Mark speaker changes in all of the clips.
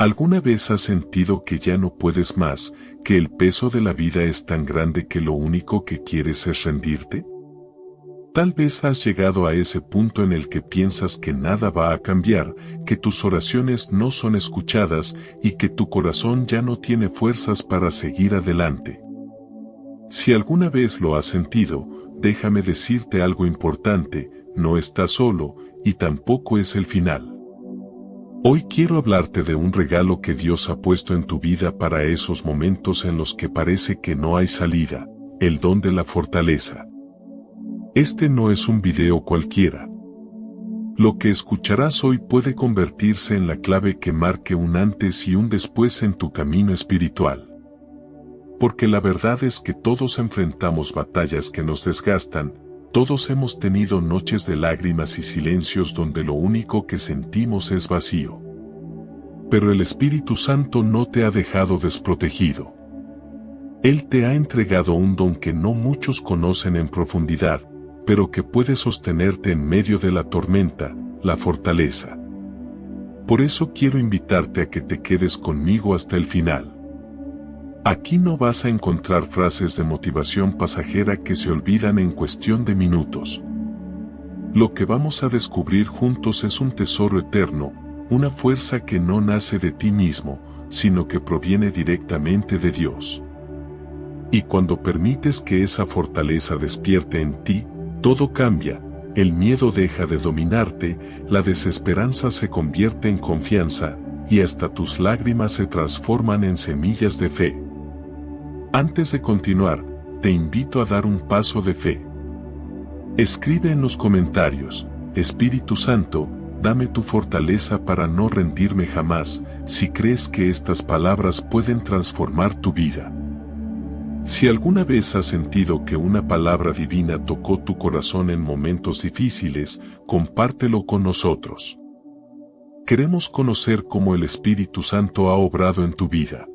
Speaker 1: ¿Alguna vez has sentido que ya no puedes más, que el peso de la vida es tan grande que lo único que quieres es rendirte? Tal vez has llegado a ese punto en el que piensas que nada va a cambiar, que tus oraciones no son escuchadas y que tu corazón ya no tiene fuerzas para seguir adelante. Si alguna vez lo has sentido, déjame decirte algo importante: no estás solo, y tampoco es el final. Hoy quiero hablarte de un regalo que Dios ha puesto en tu vida para esos momentos en los que parece que no hay salida: el don de la fortaleza. Este no es un video cualquiera. Lo que escucharás hoy puede convertirse en la clave que marque un antes y un después en tu camino espiritual. Porque la verdad es que todos enfrentamos batallas que nos desgastan, todos hemos tenido noches de lágrimas y silencios donde lo único que sentimos es vacío. Pero el Espíritu Santo no te ha dejado desprotegido. Él te ha entregado un don que no muchos conocen en profundidad, pero que puede sostenerte en medio de la tormenta: la fortaleza. Por eso quiero invitarte a que te quedes conmigo hasta el final. Aquí no vas a encontrar frases de motivación pasajera que se olvidan en cuestión de minutos. Lo que vamos a descubrir juntos es un tesoro eterno, una fuerza que no nace de ti mismo, sino que proviene directamente de Dios. Y cuando permites que esa fortaleza despierte en ti, todo cambia: el miedo deja de dominarte, la desesperanza se convierte en confianza, y hasta tus lágrimas se transforman en semillas de fe. Antes de continuar, te invito a dar un paso de fe. Escribe en los comentarios: Espíritu Santo, dame tu fortaleza para no rendirme jamás, si crees que estas palabras pueden transformar tu vida. Si alguna vez has sentido que una palabra divina tocó tu corazón en momentos difíciles, compártelo con nosotros. Queremos conocer cómo el Espíritu Santo ha obrado en tu vida.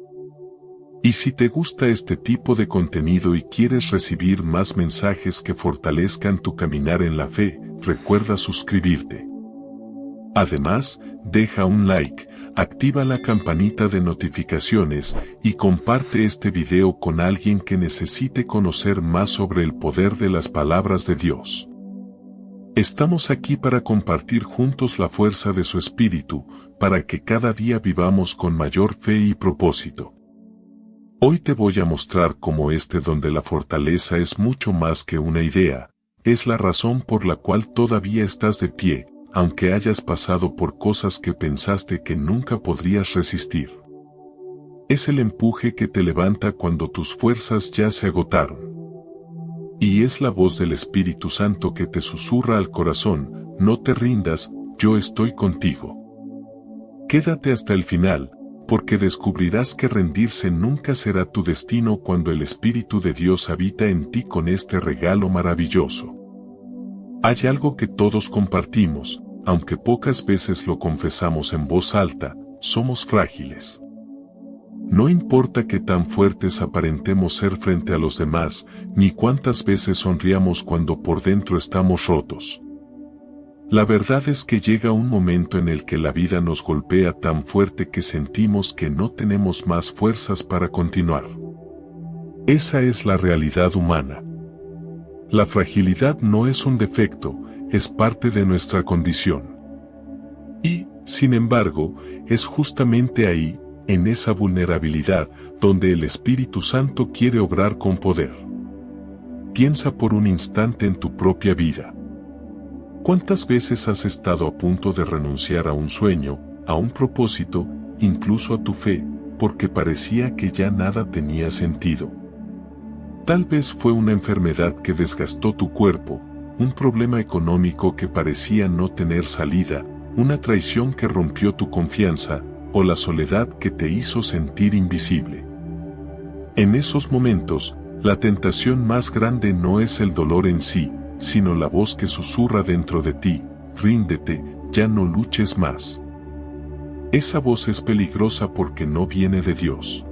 Speaker 1: Y si te gusta este tipo de contenido y quieres recibir más mensajes que fortalezcan tu caminar en la fe, recuerda suscribirte. Además, deja un like, activa la campanita de notificaciones y comparte este video con alguien que necesite conocer más sobre el poder de las palabras de Dios. Estamos aquí para compartir juntos la fuerza de su Espíritu, para que cada día vivamos con mayor fe y propósito. Hoy te voy a mostrar cómo este don de la fortaleza es mucho más que una idea, es la razón por la cual todavía estás de pie, aunque hayas pasado por cosas que pensaste que nunca podrías resistir. Es el empuje que te levanta cuando tus fuerzas ya se agotaron. Y es la voz del Espíritu Santo que te susurra al corazón: no te rindas, yo estoy contigo. Quédate hasta el final, porque descubrirás que rendirse nunca será tu destino cuando el Espíritu de Dios habita en ti con este regalo maravilloso. Hay algo que todos compartimos, aunque pocas veces lo confesamos en voz alta: somos frágiles. No importa qué tan fuertes aparentemos ser frente a los demás, ni cuántas veces sonriamos cuando por dentro estamos rotos. La verdad es que llega un momento en el que la vida nos golpea tan fuerte que sentimos que no tenemos más fuerzas para continuar. Esa es la realidad humana. La fragilidad no es un defecto, es parte de nuestra condición. Y, sin embargo, es justamente ahí, en esa vulnerabilidad, donde el Espíritu Santo quiere obrar con poder. Piensa por un instante en tu propia vida. ¿Cuántas veces has estado a punto de renunciar a un sueño, a un propósito, incluso a tu fe, porque parecía que ya nada tenía sentido? Tal vez fue una enfermedad que desgastó tu cuerpo, un problema económico que parecía no tener salida, una traición que rompió tu confianza, o la soledad que te hizo sentir invisible. En esos momentos, la tentación más grande no es el dolor en sí, sino la voz que susurra dentro de ti: ríndete, ya no luches más. Esa voz es peligrosa porque no viene de Dios.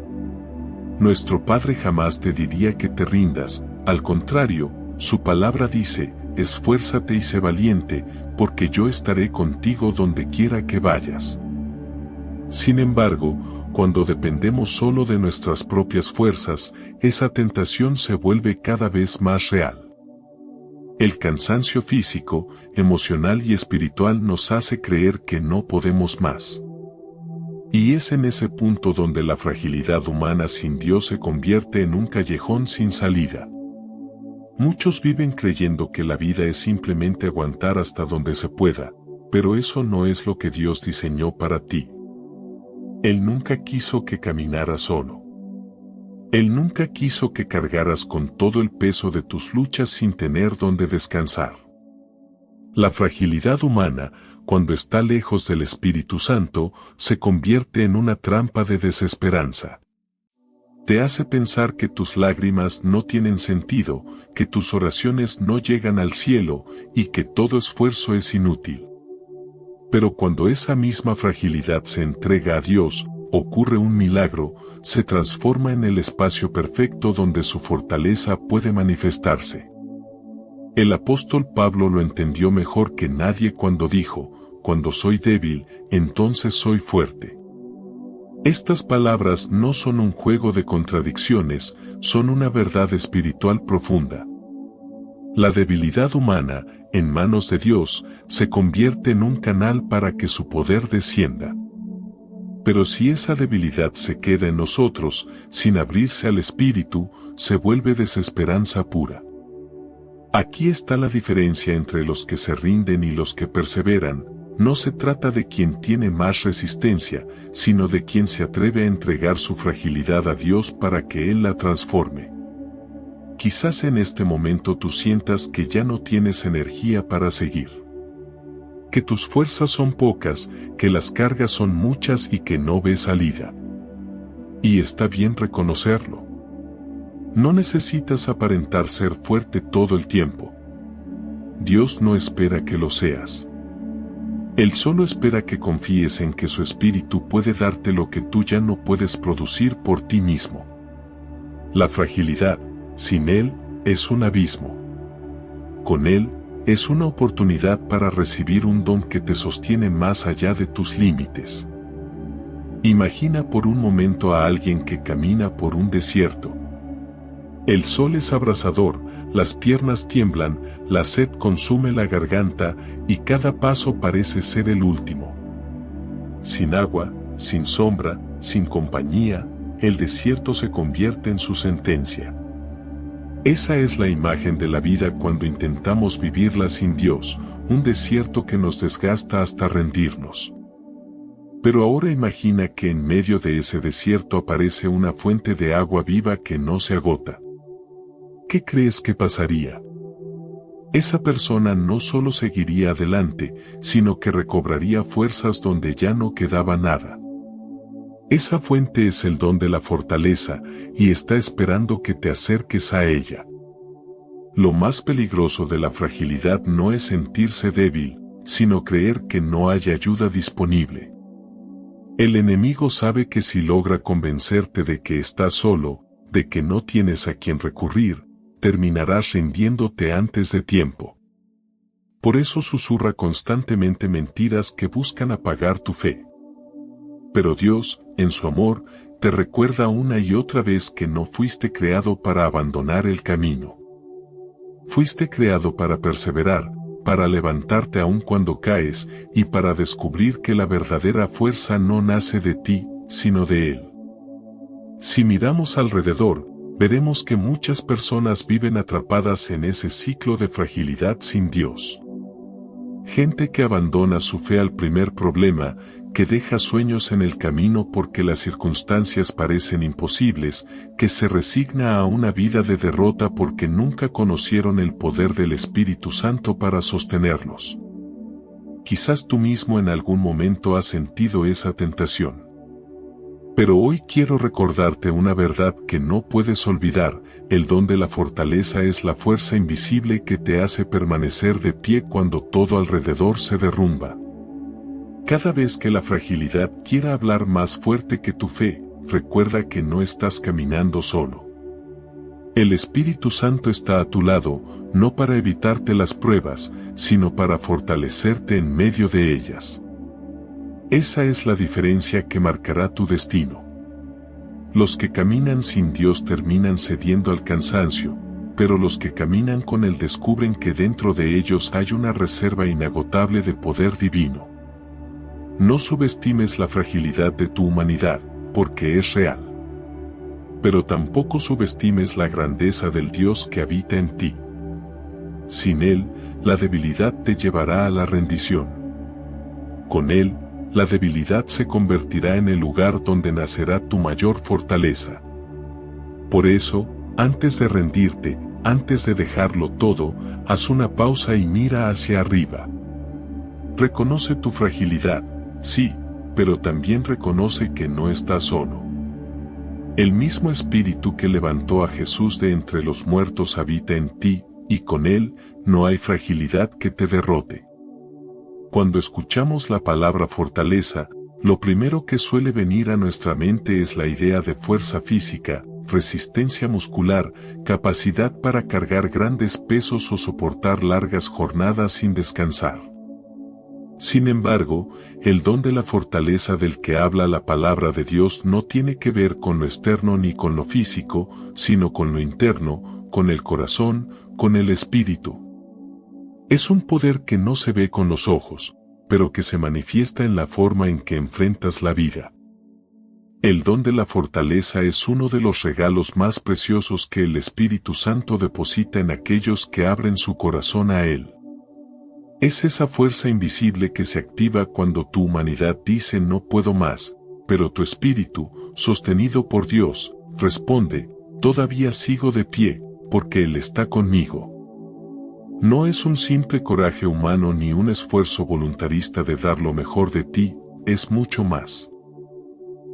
Speaker 1: Nuestro Padre jamás te diría que te rindas, al contrario, su palabra dice: esfuérzate y sé valiente, porque yo estaré contigo donde quiera que vayas. Sin embargo, cuando dependemos solo de nuestras propias fuerzas, esa tentación se vuelve cada vez más real. El cansancio físico, emocional y espiritual nos hace creer que no podemos más. Y es en ese punto donde la fragilidad humana sin Dios se convierte en un callejón sin salida. Muchos viven creyendo que la vida es simplemente aguantar hasta donde se pueda, pero eso no es lo que Dios diseñó para ti. Él nunca quiso que caminaras solo. Él nunca quiso que cargaras con todo el peso de tus luchas sin tener donde descansar. La fragilidad humana, cuando está lejos del Espíritu Santo, se convierte en una trampa de desesperanza. Te hace pensar que tus lágrimas no tienen sentido, que tus oraciones no llegan al cielo y que todo esfuerzo es inútil. Pero cuando esa misma fragilidad se entrega a Dios, ocurre un milagro, se transforma en el espacio perfecto donde su fortaleza puede manifestarse. El apóstol Pablo lo entendió mejor que nadie cuando dijo, «Cuando soy débil, entonces soy fuerte». Estas palabras no son un juego de contradicciones, son una verdad espiritual profunda. La debilidad humana, en manos de Dios, se convierte en un canal para que su poder descienda. Pero si esa debilidad se queda en nosotros, sin abrirse al Espíritu, se vuelve desesperanza pura. Aquí está la diferencia entre los que se rinden y los que perseveran. No se trata de quien tiene más resistencia, sino de quien se atreve a entregar su fragilidad a Dios para que Él la transforme. Quizás en este momento tú sientas que ya no tienes energía para seguir. Que tus fuerzas son pocas, que las cargas son muchas y que no ves salida. Y está bien reconocerlo. No necesitas aparentar ser fuerte todo el tiempo. Dios no espera que lo seas. Él solo espera que confíes en que su Espíritu puede darte lo que tú ya no puedes producir por ti mismo. La fragilidad, sin Él, es un abismo. Con Él, es una oportunidad para recibir un don que te sostiene más allá de tus límites. Imagina por un momento a alguien que camina por un desierto. El sol es abrasador, las piernas tiemblan, la sed consume la garganta y cada paso parece ser el último. Sin agua, sin sombra, sin compañía, el desierto se convierte en su sentencia. Esa es la imagen de la vida cuando intentamos vivirla sin Dios, un desierto que nos desgasta hasta rendirnos. Pero ahora imagina que en medio de ese desierto aparece una fuente de agua viva que no se agota. ¿Qué crees que pasaría? Esa persona no solo seguiría adelante, sino que recobraría fuerzas donde ya no quedaba nada. Esa fuente es el don de la fortaleza y está esperando que te acerques a ella. Lo más peligroso de la fragilidad no es sentirse débil, sino creer que no hay ayuda disponible. El enemigo sabe que si logra convencerte de que estás solo, de que no tienes a quien recurrir, terminarás rindiéndote antes de tiempo. Por eso susurra constantemente mentiras que buscan apagar tu fe. Pero Dios, en su amor, te recuerda una y otra vez que no fuiste creado para abandonar el camino. Fuiste creado para perseverar, para levantarte aun cuando caes, y para descubrir que la verdadera fuerza no nace de ti, sino de Él. Si miramos alrededor, veremos que muchas personas viven atrapadas en ese ciclo de fragilidad sin Dios. Gente que abandona su fe al primer problema, que deja sueños en el camino porque las circunstancias parecen imposibles, que se resigna a una vida de derrota porque nunca conocieron el poder del Espíritu Santo para sostenerlos. Quizás tú mismo en algún momento has sentido esa tentación. Pero hoy quiero recordarte una verdad que no puedes olvidar: el don de la fortaleza es la fuerza invisible que te hace permanecer de pie cuando todo alrededor se derrumba. Cada vez que la fragilidad quiera hablar más fuerte que tu fe, recuerda que no estás caminando solo. El Espíritu Santo está a tu lado, no para evitarte las pruebas, sino para fortalecerte en medio de ellas. Esa es la diferencia que marcará tu destino. Los que caminan sin Dios terminan cediendo al cansancio, pero los que caminan con Él descubren que dentro de ellos hay una reserva inagotable de poder divino. No subestimes la fragilidad de tu humanidad, porque es real. Pero tampoco subestimes la grandeza del Dios que habita en ti. Sin Él, la debilidad te llevará a la rendición. Con Él, la debilidad se convertirá en el lugar donde nacerá tu mayor fortaleza. Por eso, antes de rendirte, antes de dejarlo todo, haz una pausa y mira hacia arriba. Reconoce tu fragilidad, sí, pero también reconoce que no estás solo. El mismo Espíritu que levantó a Jesús de entre los muertos habita en ti, y con Él no hay fragilidad que te derrote. Cuando escuchamos la palabra fortaleza, lo primero que suele venir a nuestra mente es la idea de fuerza física, resistencia muscular, capacidad para cargar grandes pesos o soportar largas jornadas sin descansar. Sin embargo, el don de la fortaleza del que habla la palabra de Dios no tiene que ver con lo externo ni con lo físico, sino con lo interno, con el corazón, con el espíritu. Es un poder que no se ve con los ojos, pero que se manifiesta en la forma en que enfrentas la vida. El don de la fortaleza es uno de los regalos más preciosos que el Espíritu Santo deposita en aquellos que abren su corazón a Él. Es esa fuerza invisible que se activa cuando tu humanidad dice no puedo más, pero tu espíritu, sostenido por Dios, responde, todavía sigo de pie, porque Él está conmigo. No es un simple coraje humano ni un esfuerzo voluntarista de dar lo mejor de ti, es mucho más.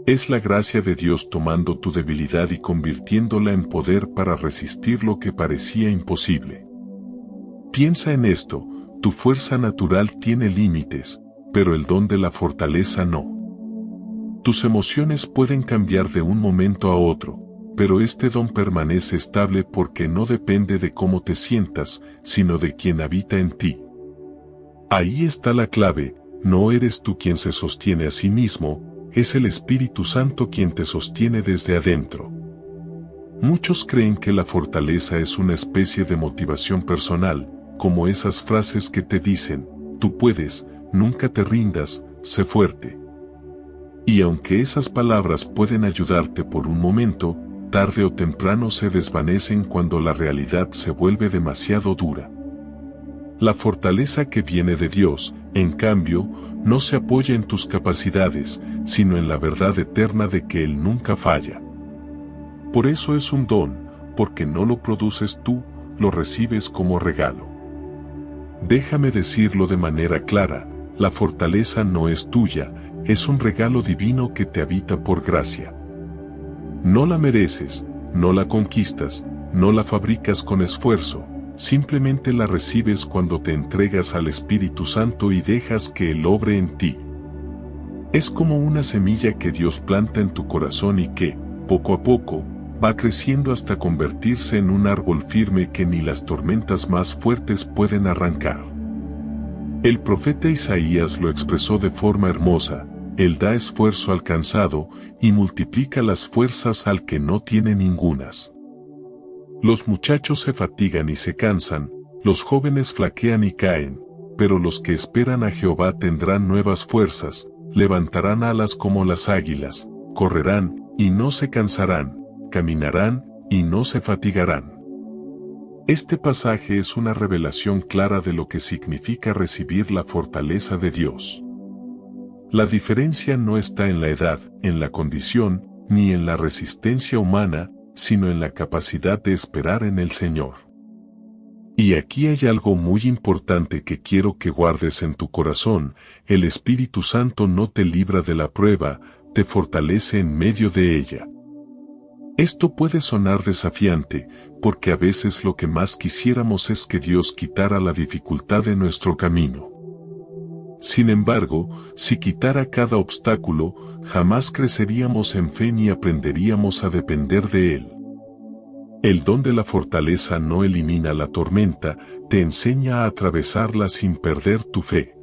Speaker 1: Es la gracia de Dios tomando tu debilidad y convirtiéndola en poder para resistir lo que parecía imposible. Piensa en esto, tu fuerza natural tiene límites, pero el don de la fortaleza no. Tus emociones pueden cambiar de un momento a otro, pero este don permanece estable porque no depende de cómo te sientas, sino de quien habita en ti. Ahí está la clave, no eres tú quien se sostiene a sí mismo, es el Espíritu Santo quien te sostiene desde adentro. Muchos creen que la fortaleza es una especie de motivación personal, como esas frases que te dicen, tú puedes, nunca te rindas, sé fuerte. Y aunque esas palabras pueden ayudarte por un momento, tarde o temprano se desvanecen cuando la realidad se vuelve demasiado dura. La fortaleza que viene de Dios, en cambio, no se apoya en tus capacidades, sino en la verdad eterna de que Él nunca falla. Por eso es un don, porque no lo produces tú, lo recibes como regalo. Déjame decirlo de manera clara, la fortaleza no es tuya, es un regalo divino que te habita por gracia. No la mereces, no la conquistas, no la fabricas con esfuerzo, simplemente la recibes cuando te entregas al Espíritu Santo y dejas que Él obre en ti. Es como una semilla que Dios planta en tu corazón y que, poco a poco, va creciendo hasta convertirse en un árbol firme que ni las tormentas más fuertes pueden arrancar. El profeta Isaías lo expresó de forma hermosa, Él da esfuerzo al cansado y multiplica las fuerzas al que no tiene ningunas. Los muchachos se fatigan y se cansan, los jóvenes flaquean y caen, pero los que esperan a Jehová tendrán nuevas fuerzas, levantarán alas como las águilas, correrán y no se cansarán, caminarán y no se fatigarán. Este pasaje es una revelación clara de lo que significa recibir la fortaleza de Dios. La diferencia no está en la edad, en la condición, ni en la resistencia humana, sino en la capacidad de esperar en el Señor. Y aquí hay algo muy importante que quiero que guardes en tu corazón, el Espíritu Santo no te libra de la prueba, te fortalece en medio de ella. Esto puede sonar desafiante, porque a veces lo que más quisiéramos es que Dios quitara la dificultad de nuestro camino. Sin embargo, si quitara cada obstáculo, jamás creceríamos en fe ni aprenderíamos a depender de Él. El don de la fortaleza no elimina la tormenta, te enseña a atravesarla sin perder tu fe.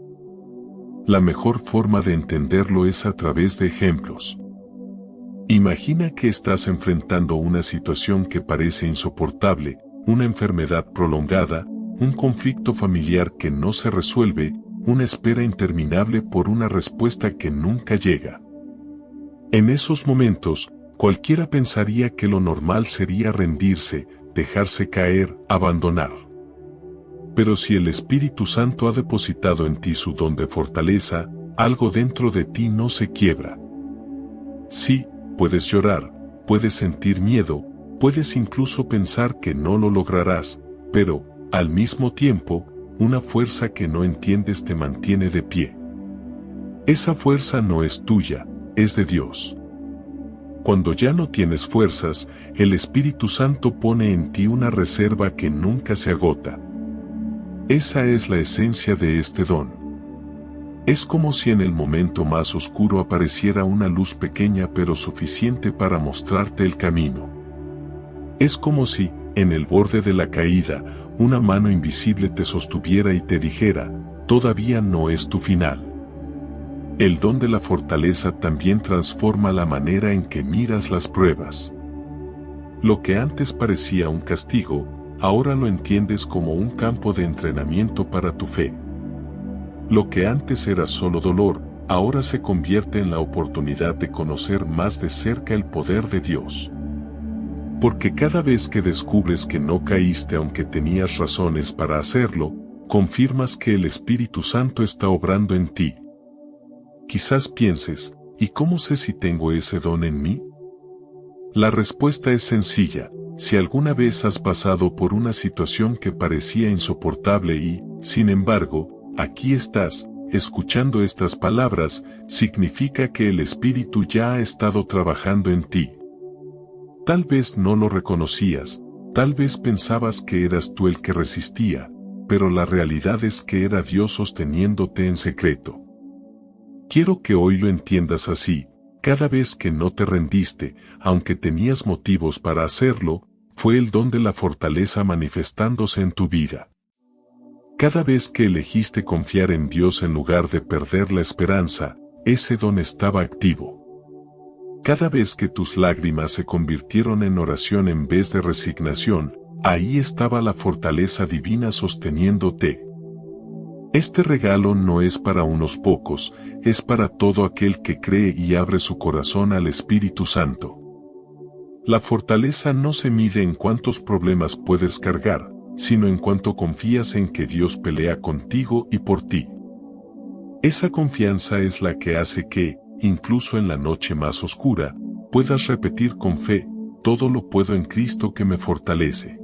Speaker 1: La mejor forma de entenderlo es a través de ejemplos. Imagina que estás enfrentando una situación que parece insoportable, una enfermedad prolongada, un conflicto familiar que no se resuelve, una espera interminable por una respuesta que nunca llega. En esos momentos, cualquiera pensaría que lo normal sería rendirse, dejarse caer, abandonar. Pero si el Espíritu Santo ha depositado en ti su don de fortaleza, algo dentro de ti no se quiebra. Sí, puedes llorar, puedes sentir miedo, puedes incluso pensar que no lo lograrás, pero, al mismo tiempo, una fuerza que no entiendes te mantiene de pie. Esa fuerza no es tuya, es de Dios. Cuando ya no tienes fuerzas, el Espíritu Santo pone en ti una reserva que nunca se agota. Esa es la esencia de este don. Es como si en el momento más oscuro apareciera una luz pequeña pero suficiente para mostrarte el camino. Es como si, en el borde de la caída, una mano invisible te sostuviera y te dijera, todavía no es tu final. El don de la fortaleza también transforma la manera en que miras las pruebas. Lo que antes parecía un castigo, ahora lo entiendes como un campo de entrenamiento para tu fe. Lo que antes era solo dolor, ahora se convierte en la oportunidad de conocer más de cerca el poder de Dios. Porque cada vez que descubres que no caíste aunque tenías razones para hacerlo, confirmas que el Espíritu Santo está obrando en ti. Quizás pienses, ¿y cómo sé si tengo ese don en mí? La respuesta es sencilla. Si alguna vez has pasado por una situación que parecía insoportable y, sin embargo, aquí estás, escuchando estas palabras, significa que el Espíritu ya ha estado trabajando en ti. Tal vez no lo reconocías, tal vez pensabas que eras tú el que resistía, pero la realidad es que era Dios sosteniéndote en secreto. Quiero que hoy lo entiendas así, cada vez que no te rendiste, aunque tenías motivos para hacerlo, fue el don de la fortaleza manifestándose en tu vida. Cada vez que elegiste confiar en Dios en lugar de perder la esperanza, ese don estaba activo. Cada vez que tus lágrimas se convirtieron en oración en vez de resignación, ahí estaba la fortaleza divina sosteniéndote. Este regalo no es para unos pocos, es para todo aquel que cree y abre su corazón al Espíritu Santo. La fortaleza no se mide en cuántos problemas puedes cargar, sino en cuánto confías en que Dios pelea contigo y por ti. Esa confianza es la que hace que, incluso en la noche más oscura, puedas repetir con fe, todo lo puedo en Cristo que me fortalece.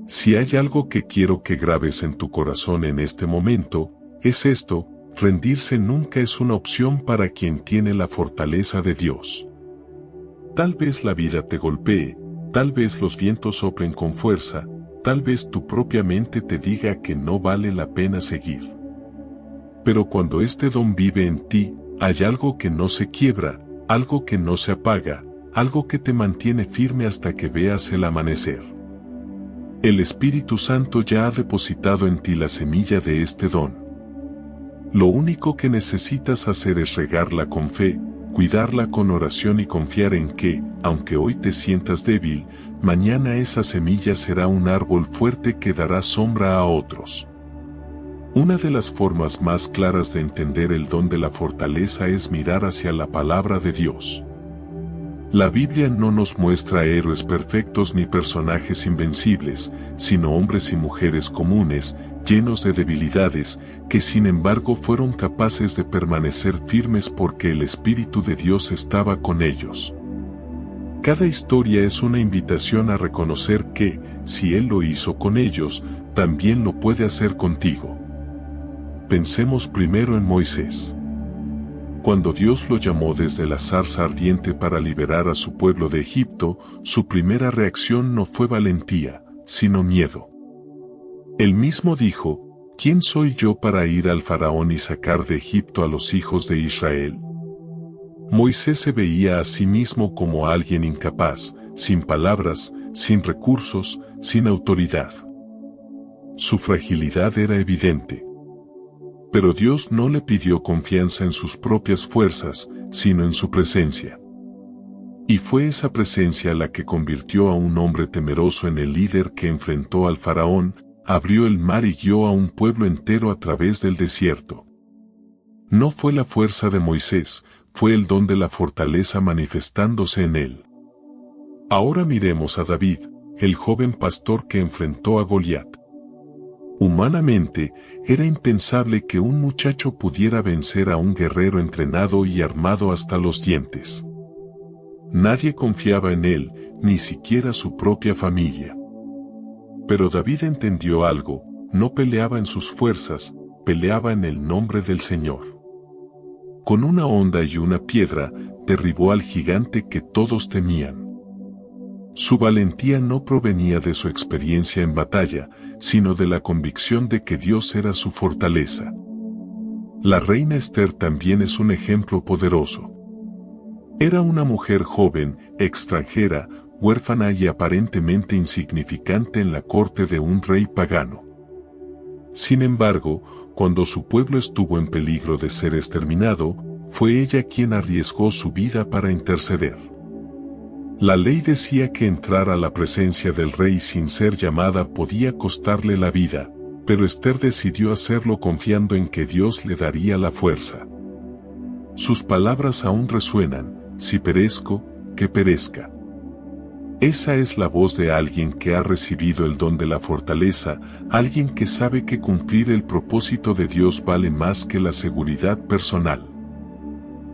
Speaker 1: Si hay algo que quiero que grabes en tu corazón en este momento, es esto: rendirse nunca es una opción para quien tiene la fortaleza de Dios. Tal vez la vida te golpee, tal vez los vientos soplen con fuerza, tal vez tu propia mente te diga que no vale la pena seguir. Pero cuando este don vive en ti, hay algo que no se quiebra, algo que no se apaga, algo que te mantiene firme hasta que veas el amanecer. El Espíritu Santo ya ha depositado en ti la semilla de este don. Lo único que necesitas hacer es regarla con fe, cuidarla con oración y confiar en que, aunque hoy te sientas débil, mañana esa semilla será un árbol fuerte que dará sombra a otros. Una de las formas más claras de entender el don de la fortaleza es mirar hacia la palabra de Dios. La Biblia no nos muestra héroes perfectos ni personajes invencibles, sino hombres y mujeres comunes, llenos de debilidades, que sin embargo fueron capaces de permanecer firmes porque el Espíritu de Dios estaba con ellos. Cada historia es una invitación a reconocer que, si Él lo hizo con ellos, también lo puede hacer contigo. Pensemos primero en Moisés. Cuando Dios lo llamó desde la zarza ardiente para liberar a su pueblo de Egipto, su primera reacción no fue valentía, sino miedo. Él mismo dijo: ¿quién soy yo para ir al faraón y sacar de Egipto a los hijos de Israel? Moisés se veía a sí mismo como alguien incapaz, sin palabras, sin recursos, sin autoridad. Su fragilidad era evidente. Pero Dios no le pidió confianza en sus propias fuerzas, sino en su presencia. Y fue esa presencia la que convirtió a un hombre temeroso en el líder que enfrentó al faraón, abrió el mar y guió a un pueblo entero a través del desierto. No fue la fuerza de Moisés, fue el don de la fortaleza manifestándose en él. Ahora miremos a David, el joven pastor que enfrentó a Goliat. Humanamente, era impensable que un muchacho pudiera vencer a un guerrero entrenado y armado hasta los dientes. Nadie confiaba en él, ni siquiera su propia familia. Pero David entendió algo, no peleaba en sus fuerzas, peleaba en el nombre del Señor. Con una honda y una piedra, derribó al gigante que todos temían. Su valentía no provenía de su experiencia en batalla, sino de la convicción de que Dios era su fortaleza. La reina Esther también es un ejemplo poderoso. Era una mujer joven, extranjera, huérfana y aparentemente insignificante en la corte de un rey pagano. Sin embargo, cuando su pueblo estuvo en peligro de ser exterminado, fue ella quien arriesgó su vida para interceder. La ley decía que entrar a la presencia del rey sin ser llamada podía costarle la vida, pero Esther decidió hacerlo confiando en que Dios le daría la fuerza. Sus palabras aún resuenan: si perezco, que perezca. Esa es la voz de alguien que ha recibido el don de la fortaleza, alguien que sabe que cumplir el propósito de Dios vale más que la seguridad personal.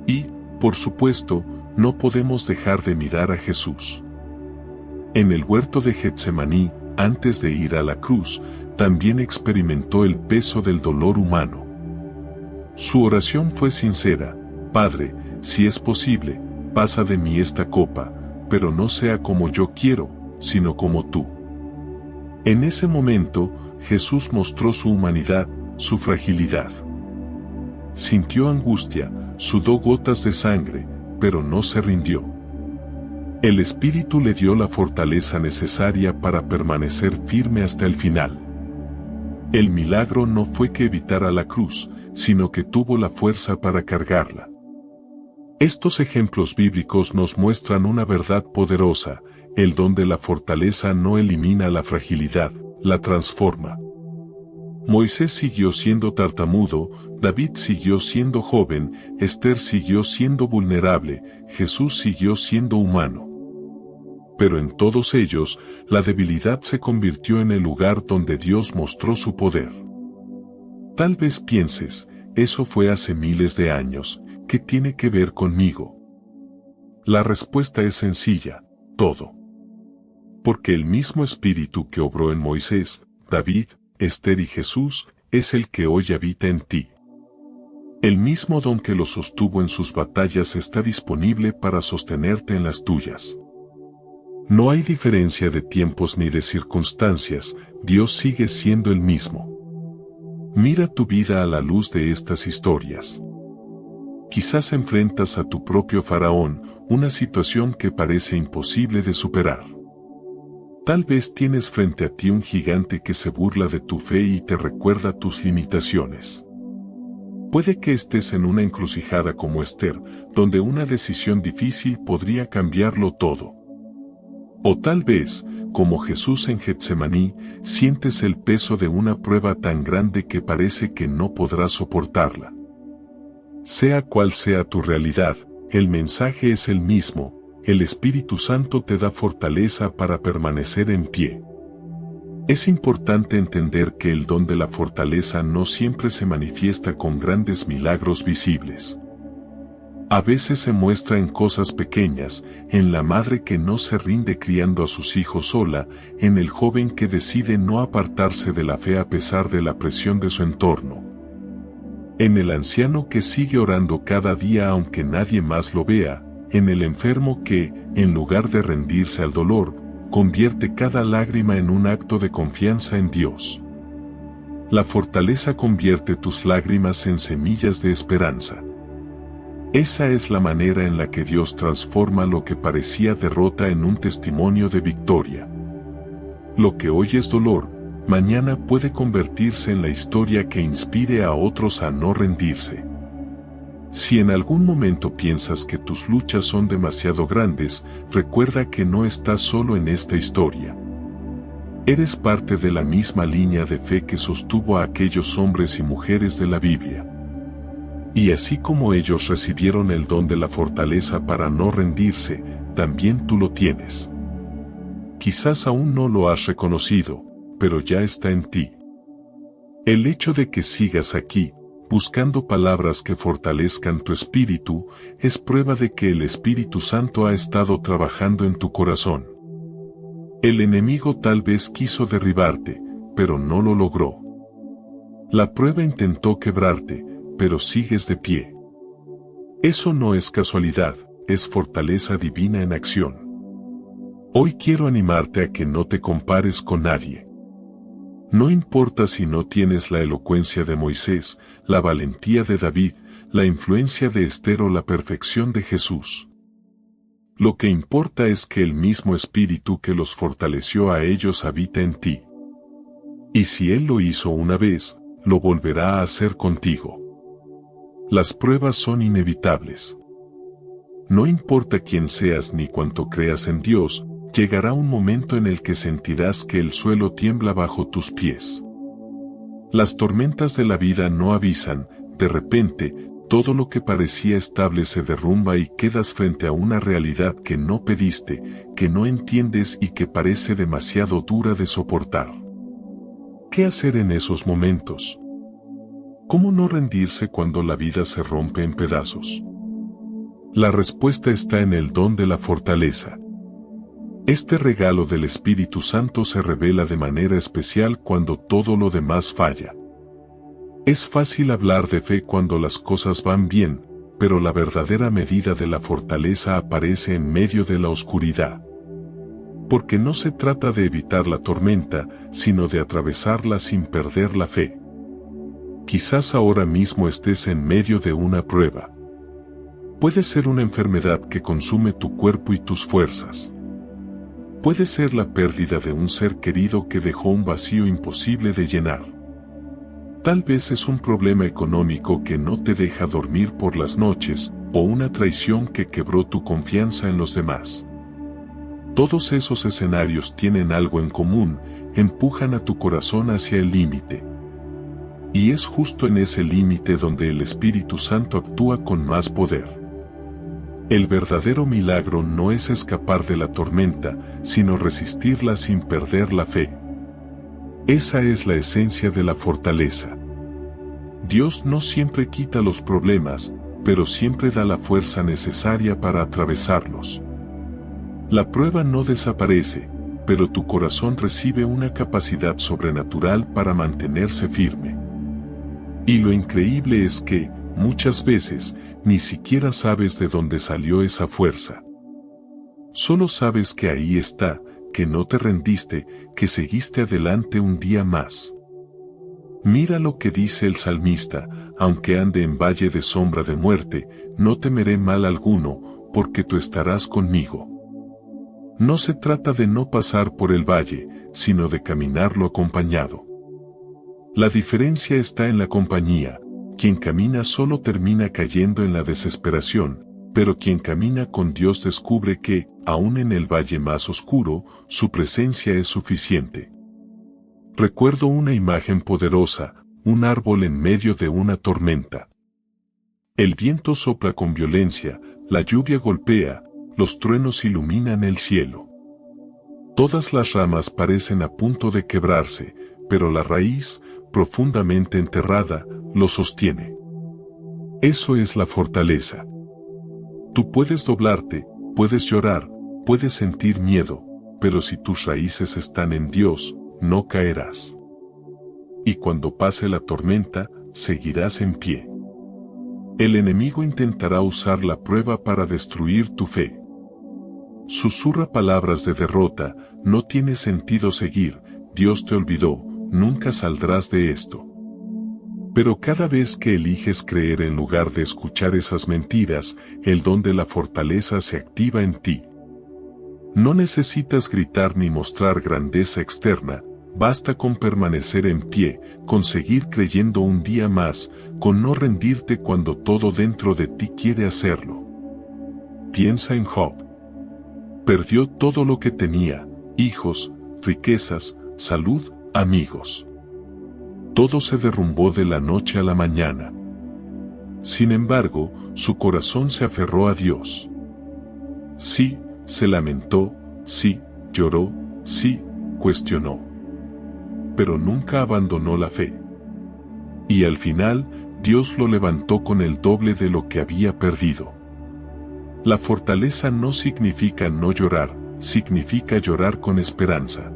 Speaker 1: Y, por supuesto, no podemos dejar de mirar a Jesús. En el huerto de Getsemaní, antes de ir a la cruz, también experimentó el peso del dolor humano. Su oración fue sincera: Padre, si es posible, pasa de mí esta copa, pero no sea como yo quiero, sino como tú. En ese momento, Jesús mostró su humanidad, su fragilidad. Sintió angustia, sudó gotas de sangre, pero no se rindió. El Espíritu le dio la fortaleza necesaria para permanecer firme hasta el final. El milagro no fue que evitara la cruz, sino que tuvo la fuerza para cargarla. Estos ejemplos bíblicos nos muestran una verdad poderosa: el don de la fortaleza no elimina la fragilidad, la transforma. Moisés siguió siendo tartamudo, David siguió siendo joven, Esther siguió siendo vulnerable, Jesús siguió siendo humano. Pero en todos ellos, la debilidad se convirtió en el lugar donde Dios mostró su poder. Tal vez pienses: eso fue hace miles de años, ¿qué tiene que ver conmigo? La respuesta es sencilla: todo. Porque el mismo Espíritu que obró en Moisés, David, Esther y Jesús, es el que hoy habita en ti. El mismo don que los sostuvo en sus batallas está disponible para sostenerte en las tuyas. No hay diferencia de tiempos ni de circunstancias, Dios sigue siendo el mismo. Mira tu vida a la luz de estas historias. Quizás enfrentas a tu propio faraón, una situación que parece imposible de superar. Tal vez tienes frente a ti un gigante que se burla de tu fe y te recuerda tus limitaciones. Puede que estés en una encrucijada como Esther, donde una decisión difícil podría cambiarlo todo. O tal vez, como Jesús en Getsemaní, sientes el peso de una prueba tan grande que parece que no podrás soportarla. Sea cual sea tu realidad, el mensaje es el mismo: el Espíritu Santo te da fortaleza para permanecer en pie. Es importante entender que el don de la fortaleza no siempre se manifiesta con grandes milagros visibles. A veces se muestra en cosas pequeñas, en la madre que no se rinde criando a sus hijos sola, en el joven que decide no apartarse de la fe a pesar de la presión de su entorno, en el anciano que sigue orando cada día aunque nadie más lo vea, en el enfermo que, en lugar de rendirse al dolor, convierte cada lágrima en un acto de confianza en Dios. La fortaleza convierte tus lágrimas en semillas de esperanza. Esa es la manera en la que Dios transforma lo que parecía derrota en un testimonio de victoria. Lo que hoy es dolor, mañana puede convertirse en la historia que inspire a otros a no rendirse. Si en algún momento piensas que tus luchas son demasiado grandes, recuerda que no estás solo en esta historia. Eres parte de la misma línea de fe que sostuvo a aquellos hombres y mujeres de la Biblia. Y así como ellos recibieron el don de la fortaleza para no rendirse, también tú lo tienes. Quizás aún no lo has reconocido, pero ya está en ti. El hecho de que sigas aquí, buscando palabras que fortalezcan tu espíritu, es prueba de que el Espíritu Santo ha estado trabajando en tu corazón. El enemigo tal vez quiso derribarte, pero no lo logró. La prueba intentó quebrarte, pero sigues de pie. Eso no es casualidad, es fortaleza divina en acción. Hoy quiero animarte a que no te compares con nadie. No importa si no tienes la elocuencia de Moisés, la valentía de David, la influencia de Esther o la perfección de Jesús. Lo que importa es que el mismo Espíritu que los fortaleció a ellos habita en ti. Y si Él lo hizo una vez, lo volverá a hacer contigo. Las pruebas son inevitables. No importa quién seas ni cuánto creas en Dios, llegará un momento en el que sentirás que el suelo tiembla bajo tus pies. Las tormentas de la vida no avisan, de repente, todo lo que parecía estable se derrumba y quedas frente a una realidad que no pediste, que no entiendes y que parece demasiado dura de soportar. ¿Qué hacer en esos momentos? ¿Cómo no rendirse cuando la vida se rompe en pedazos? La respuesta está en el don de la fortaleza. Este regalo del Espíritu Santo se revela de manera especial cuando todo lo demás falla. Es fácil hablar de fe cuando las cosas van bien, pero la verdadera medida de la fortaleza aparece en medio de la oscuridad. Porque no se trata de evitar la tormenta, sino de atravesarla sin perder la fe. Quizás ahora mismo estés en medio de una prueba. Puede ser una enfermedad que consume tu cuerpo y tus fuerzas. Puede ser la pérdida de un ser querido que dejó un vacío imposible de llenar. Tal vez es un problema económico que no te deja dormir por las noches, o una traición que quebró tu confianza en los demás. Todos esos escenarios tienen algo en común, empujan a tu corazón hacia el límite. Y es justo en ese límite donde el Espíritu Santo actúa con más poder. El verdadero milagro no es escapar de la tormenta, sino resistirla sin perder la fe. Esa es la esencia de la fortaleza. Dios no siempre quita los problemas, pero siempre da la fuerza necesaria para atravesarlos. La prueba no desaparece, pero tu corazón recibe una capacidad sobrenatural para mantenerse firme. Y lo increíble es que, muchas veces, ni siquiera sabes de dónde salió esa fuerza. Solo sabes que ahí está, que no te rendiste, que seguiste adelante un día más. Mira lo que dice el salmista: aunque ande en valle de sombra de muerte, no temeré mal alguno, porque tú estarás conmigo. No se trata de no pasar por el valle, sino de caminarlo acompañado. La diferencia está en la compañía. Quien camina solo termina cayendo en la desesperación, pero quien camina con Dios descubre que, aun en el valle más oscuro, su presencia es suficiente. Recuerdo una imagen poderosa, un árbol en medio de una tormenta. El viento sopla con violencia, la lluvia golpea, los truenos iluminan el cielo. Todas las ramas parecen a punto de quebrarse, pero la raíz, profundamente enterrada, lo sostiene. Eso es la fortaleza. Tú puedes doblarte, puedes llorar, puedes sentir miedo, pero si tus raíces están en Dios, no caerás. Y cuando pase la tormenta, seguirás en pie. El enemigo intentará usar la prueba para destruir tu fe. Susurra palabras de derrota: no tiene sentido seguir, Dios te olvidó, nunca saldrás de esto. Pero cada vez que eliges creer en lugar de escuchar esas mentiras, el don de la fortaleza se activa en ti. No necesitas gritar ni mostrar grandeza externa, Basta con permanecer en pie, con seguir creyendo un día más, con no rendirte cuando todo dentro de ti quiere hacerlo. Piensa en Job. Perdió todo lo que tenía, hijos, riquezas, salud, amigos. Todo se derrumbó de la noche a la mañana. Sin embargo, su corazón se aferró a Dios. Sí, se lamentó, sí, lloró, sí, cuestionó. Pero nunca abandonó la fe. Y al final, Dios lo levantó con el doble de lo que había perdido. La fortaleza no significa no llorar, significa llorar con esperanza.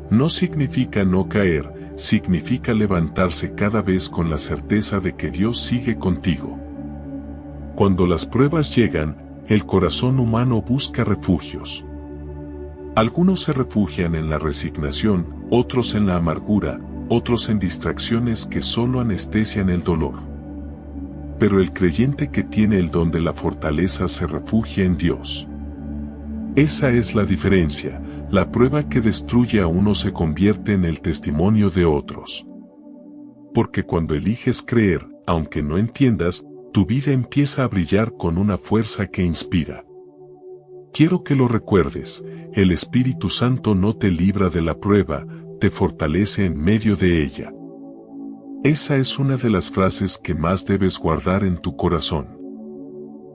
Speaker 1: No significa no caer, significa levantarse cada vez con la certeza de que Dios sigue contigo. Cuando las pruebas llegan, el corazón humano busca refugios. Algunos se refugian en la resignación, otros en la amargura, otros en distracciones que solo anestesian el dolor. Pero el creyente que tiene el don de la fortaleza se refugia en Dios. Esa es la diferencia, la prueba que destruye a uno se convierte en el testimonio de otros. Porque cuando eliges creer, aunque no entiendas, tu vida empieza a brillar con una fuerza que inspira. Quiero que lo recuerdes, el Espíritu Santo no te libra de la prueba, te fortalece en medio de ella. Esa es una de las frases que más debes guardar en tu corazón.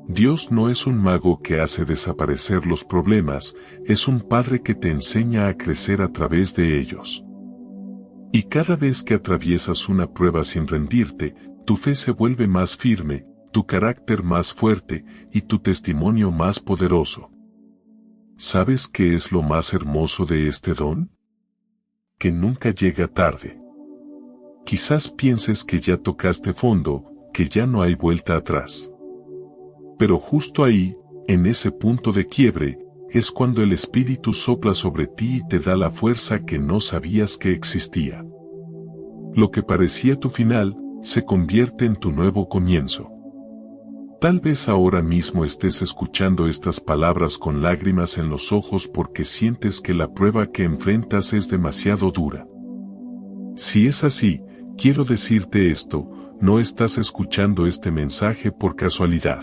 Speaker 1: Dios no es un mago que hace desaparecer los problemas, es un Padre que te enseña a crecer a través de ellos. Y cada vez que atraviesas una prueba sin rendirte, tu fe se vuelve más firme, tu carácter más fuerte y tu testimonio más poderoso. ¿Sabes qué es lo más hermoso de este don? Que nunca llega tarde. Quizás pienses que ya tocaste fondo, que ya no hay vuelta atrás. Pero justo ahí, en ese punto de quiebre, es cuando el Espíritu sopla sobre ti y te da la fuerza que no sabías que existía. Lo que parecía tu final, se convierte en tu nuevo comienzo. Tal vez ahora mismo estés escuchando estas palabras con lágrimas en los ojos porque sientes que la prueba que enfrentas es demasiado dura. Si es así, quiero decirte esto, no estás escuchando este mensaje por casualidad.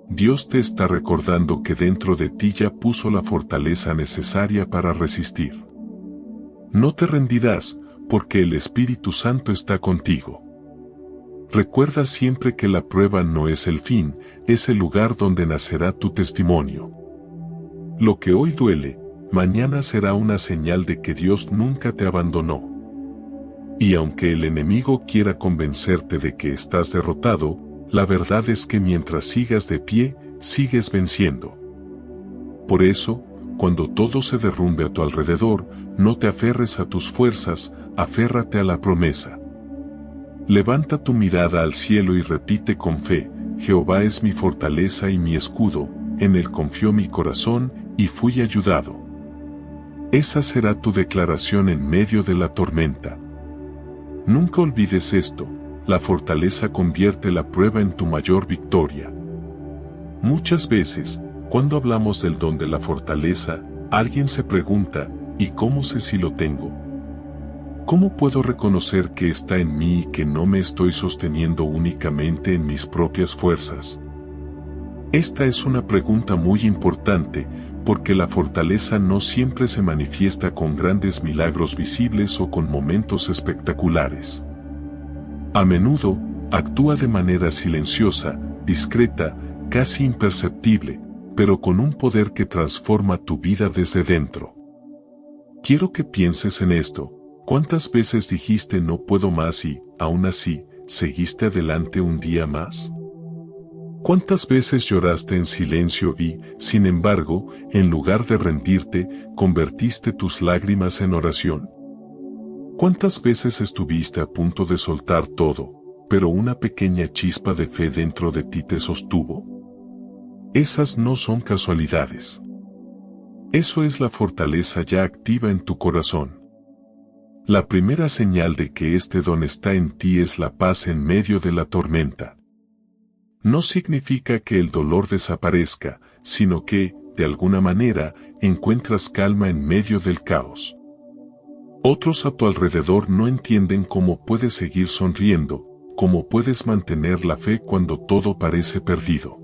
Speaker 1: Dios te está recordando que dentro de ti ya puso la fortaleza necesaria para resistir. No te rendirás, porque el Espíritu Santo está contigo. Recuerda siempre que la prueba no es el fin, es el lugar donde nacerá tu testimonio. Lo que hoy duele, mañana será una señal de que Dios nunca te abandonó. Y aunque el enemigo quiera convencerte de que estás derrotado, la verdad es que mientras sigas de pie, sigues venciendo. Por eso, cuando todo se derrumbe a tu alrededor, no te aferres a tus fuerzas, aférrate a la promesa. Levanta tu mirada al cielo y repite con fe, Jehová es mi fortaleza y mi escudo, en él confió mi corazón, y fui ayudado. Esa será tu declaración en medio de la tormenta. Nunca olvides esto, la fortaleza convierte la prueba en tu mayor victoria. Muchas veces, cuando hablamos del don de la fortaleza, alguien se pregunta, ¿y cómo sé si lo tengo? ¿Cómo puedo reconocer que está en mí y que no me estoy sosteniendo únicamente en mis propias fuerzas? Esta es una pregunta muy importante, porque la fortaleza no siempre se manifiesta con grandes milagros visibles o con momentos espectaculares. A menudo, actúa de manera silenciosa, discreta, casi imperceptible, pero con un poder que transforma tu vida desde dentro. Quiero que pienses en esto. ¿Cuántas veces dijiste no puedo más y, aún así, seguiste adelante un día más? ¿Cuántas veces lloraste en silencio y, sin embargo, en lugar de rendirte, convertiste tus lágrimas en oración? ¿Cuántas veces estuviste a punto de soltar todo, pero una pequeña chispa de fe dentro de ti te sostuvo? Esas no son casualidades. Eso es la fortaleza ya activa en tu corazón. La primera señal de que este don está en ti es la paz en medio de la tormenta. No significa que el dolor desaparezca, sino que, de alguna manera, encuentras calma en medio del caos. Otros a tu alrededor no entienden cómo puedes seguir sonriendo, cómo puedes mantener la fe cuando todo parece perdido.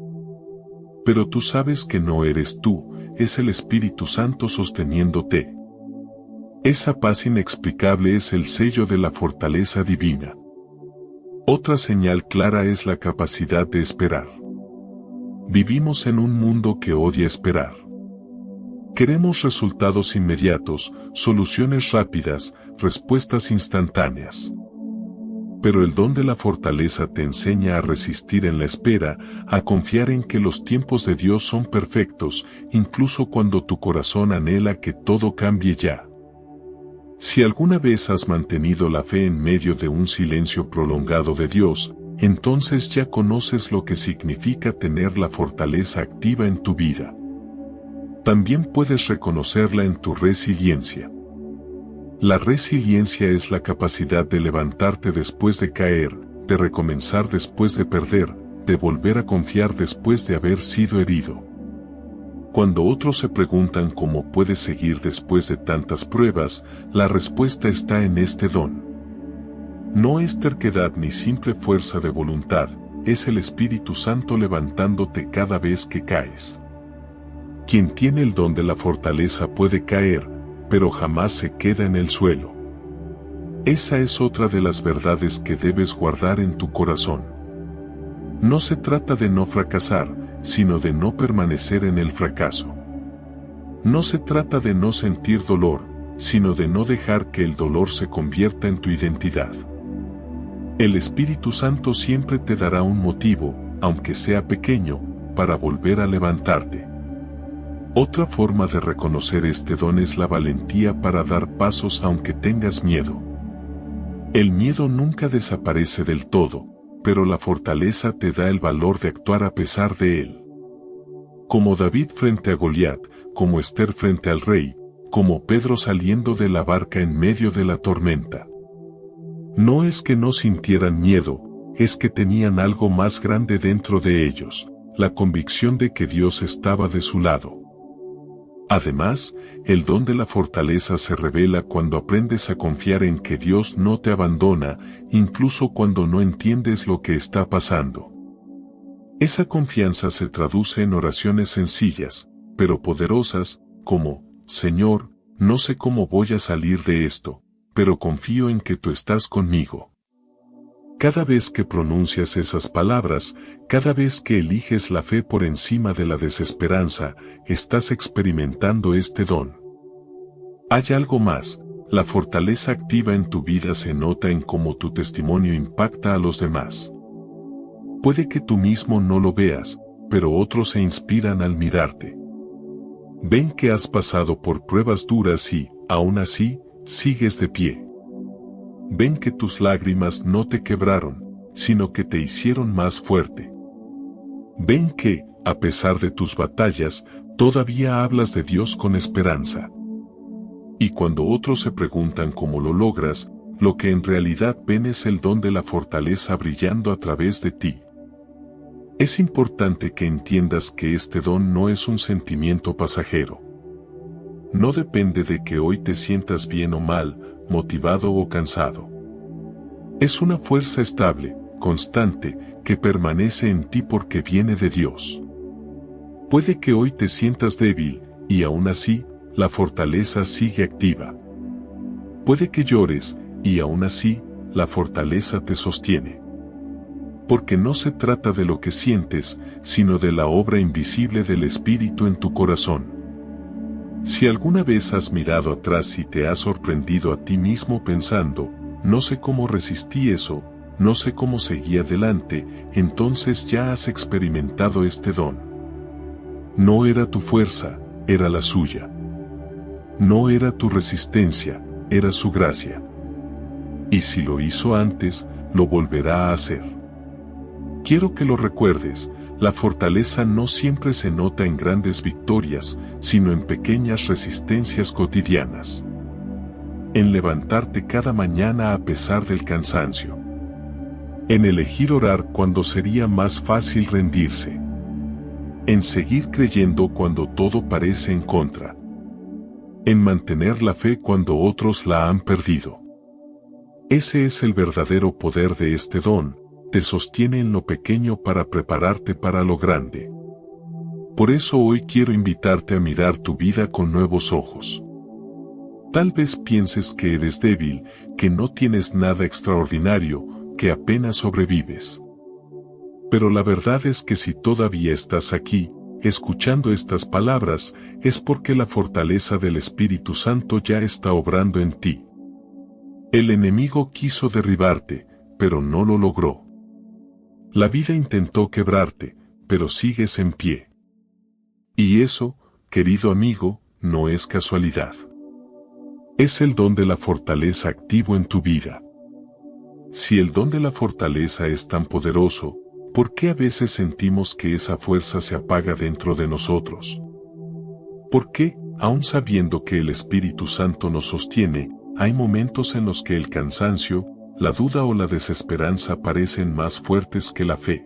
Speaker 1: Pero tú sabes que no eres tú, es el Espíritu Santo sosteniéndote. Esa paz inexplicable es el sello de la fortaleza divina. Otra señal clara es la capacidad de esperar. Vivimos en un mundo que odia esperar. Queremos resultados inmediatos, soluciones rápidas, respuestas instantáneas. Pero el don de la fortaleza te enseña a resistir en la espera, a confiar en que los tiempos de Dios son perfectos, incluso cuando tu corazón anhela que todo cambie ya. Si alguna vez has mantenido la fe en medio de un silencio prolongado de Dios, entonces ya conoces lo que significa tener la fortaleza activa en tu vida. También puedes reconocerla en tu resiliencia. La resiliencia es la capacidad de levantarte después de caer, de recomenzar después de perder, de volver a confiar después de haber sido herido. Cuando otros se preguntan cómo puedes seguir después de tantas pruebas, la respuesta está en este don. No es terquedad ni simple fuerza de voluntad, es el Espíritu Santo levantándote cada vez que caes. Quien tiene el don de la fortaleza puede caer, pero jamás se queda en el suelo. Esa es otra de las verdades que debes guardar en tu corazón. No se trata de no fracasar, sino de no permanecer en el fracaso. No se trata de no sentir dolor, sino de no dejar que el dolor se convierta en tu identidad. El Espíritu Santo siempre te dará un motivo, aunque sea pequeño, para volver a levantarte. Otra forma de reconocer este don es la valentía para dar pasos aunque tengas miedo. El miedo nunca desaparece del todo, pero la fortaleza te da el valor de actuar a pesar de él. Como David frente a Goliat, como Esther frente al rey, como Pedro saliendo de la barca en medio de la tormenta. No es que no sintieran miedo, es que tenían algo más grande dentro de ellos, la convicción de que Dios estaba de su lado. Además, el don de la fortaleza se revela cuando aprendes a confiar en que Dios no te abandona, incluso cuando no entiendes lo que está pasando. Esa confianza se traduce en oraciones sencillas, pero poderosas, como, Señor, no sé cómo voy a salir de esto, pero confío en que tú estás conmigo. Cada vez que pronuncias esas palabras, cada vez que eliges la fe por encima de la desesperanza, estás experimentando este don. Hay algo más, la fortaleza activa en tu vida se nota en cómo tu testimonio impacta a los demás. Puede que tú mismo no lo veas, pero otros se inspiran al mirarte. Ven que has pasado por pruebas duras y, aún así, sigues de pie. Ven que tus lágrimas no te quebraron, sino que te hicieron más fuerte. Ven que, a pesar de tus batallas, todavía hablas de Dios con esperanza. Y cuando otros se preguntan cómo lo logras, lo que en realidad ven es el don de la fortaleza brillando a través de ti. Es importante que entiendas que este don no es un sentimiento pasajero. No depende de que hoy te sientas bien o mal, motivado o cansado. Es una fuerza estable, constante, que permanece en ti porque viene de Dios. Puede que hoy te sientas débil, y aún así, la fortaleza sigue activa. Puede que llores, y aún así, la fortaleza te sostiene. Porque no se trata de lo que sientes, sino de la obra invisible del Espíritu en tu corazón. Si alguna vez has mirado atrás y te has sorprendido a ti mismo pensando, no sé cómo resistí eso, no sé cómo seguí adelante, entonces ya has experimentado este don. No era tu fuerza, era la suya. No era tu resistencia, era su gracia. Y si lo hizo antes, lo volverá a hacer. Quiero que lo recuerdes. La fortaleza no siempre se nota en grandes victorias, sino en pequeñas resistencias cotidianas. En levantarte cada mañana a pesar del cansancio. En elegir orar cuando sería más fácil rendirse. En seguir creyendo cuando todo parece en contra. en mantener la fe cuando otros la han perdido. Ese es el verdadero poder de este don, te sostiene en lo pequeño para prepararte para lo grande. Por eso hoy quiero invitarte a mirar tu vida con nuevos ojos. Tal vez pienses que eres débil, que no tienes nada extraordinario, que apenas sobrevives. Pero la verdad es que si todavía estás aquí, escuchando estas palabras, es porque la fortaleza del Espíritu Santo ya está obrando en ti. El enemigo quiso derribarte, pero no lo logró. La vida intentó quebrarte, pero sigues en pie. Y eso, querido amigo, no es casualidad. Es el don de la fortaleza activo en tu vida. Si el don de la fortaleza es tan poderoso, ¿por qué a veces sentimos que esa fuerza se apaga dentro de nosotros? ¿Por qué, aun sabiendo que el Espíritu Santo nos sostiene, hay momentos en los que el cansancio, la duda o la desesperanza parecen más fuertes que la fe?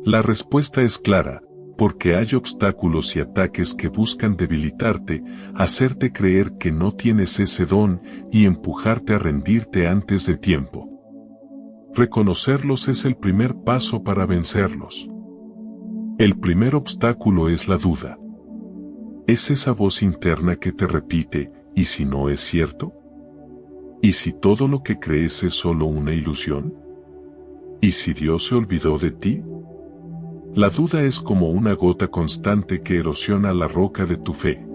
Speaker 1: La respuesta es clara, porque hay obstáculos y ataques que buscan debilitarte, hacerte creer que no tienes ese don y empujarte a rendirte antes de tiempo. Reconocerlos es el primer paso para vencerlos. El primer obstáculo es la duda. Es esa voz interna que te repite, ¿y si no es cierto? ¿Y si todo lo que crees es solo una ilusión? ¿Y si Dios se olvidó de ti? La duda es como una gota constante que erosiona la roca de tu fe.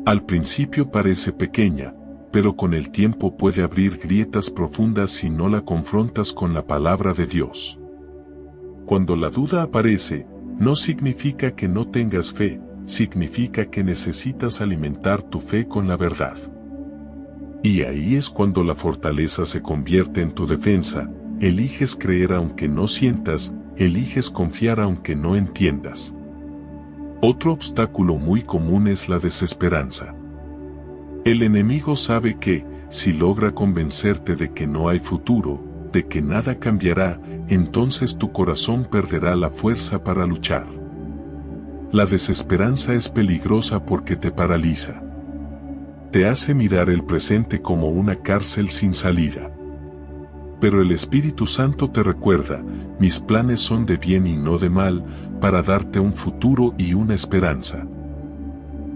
Speaker 1: Al principio parece pequeña, pero con el tiempo puede abrir grietas profundas si no la confrontas con la palabra de Dios. Cuando la duda aparece, no significa que no tengas fe, significa que necesitas alimentar tu fe con la verdad. Y ahí es cuando la fortaleza se convierte en tu defensa, eliges creer aunque no sientas, eliges confiar aunque no entiendas. Otro obstáculo muy común es la desesperanza. El enemigo sabe que, si logra convencerte de que no hay futuro, de que nada cambiará, entonces tu corazón perderá la fuerza para luchar. La desesperanza es peligrosa porque te paraliza. Te hace mirar el presente como una cárcel sin salida. Pero el Espíritu Santo te recuerda, mis planes son de bien y no de mal, para darte un futuro y una esperanza.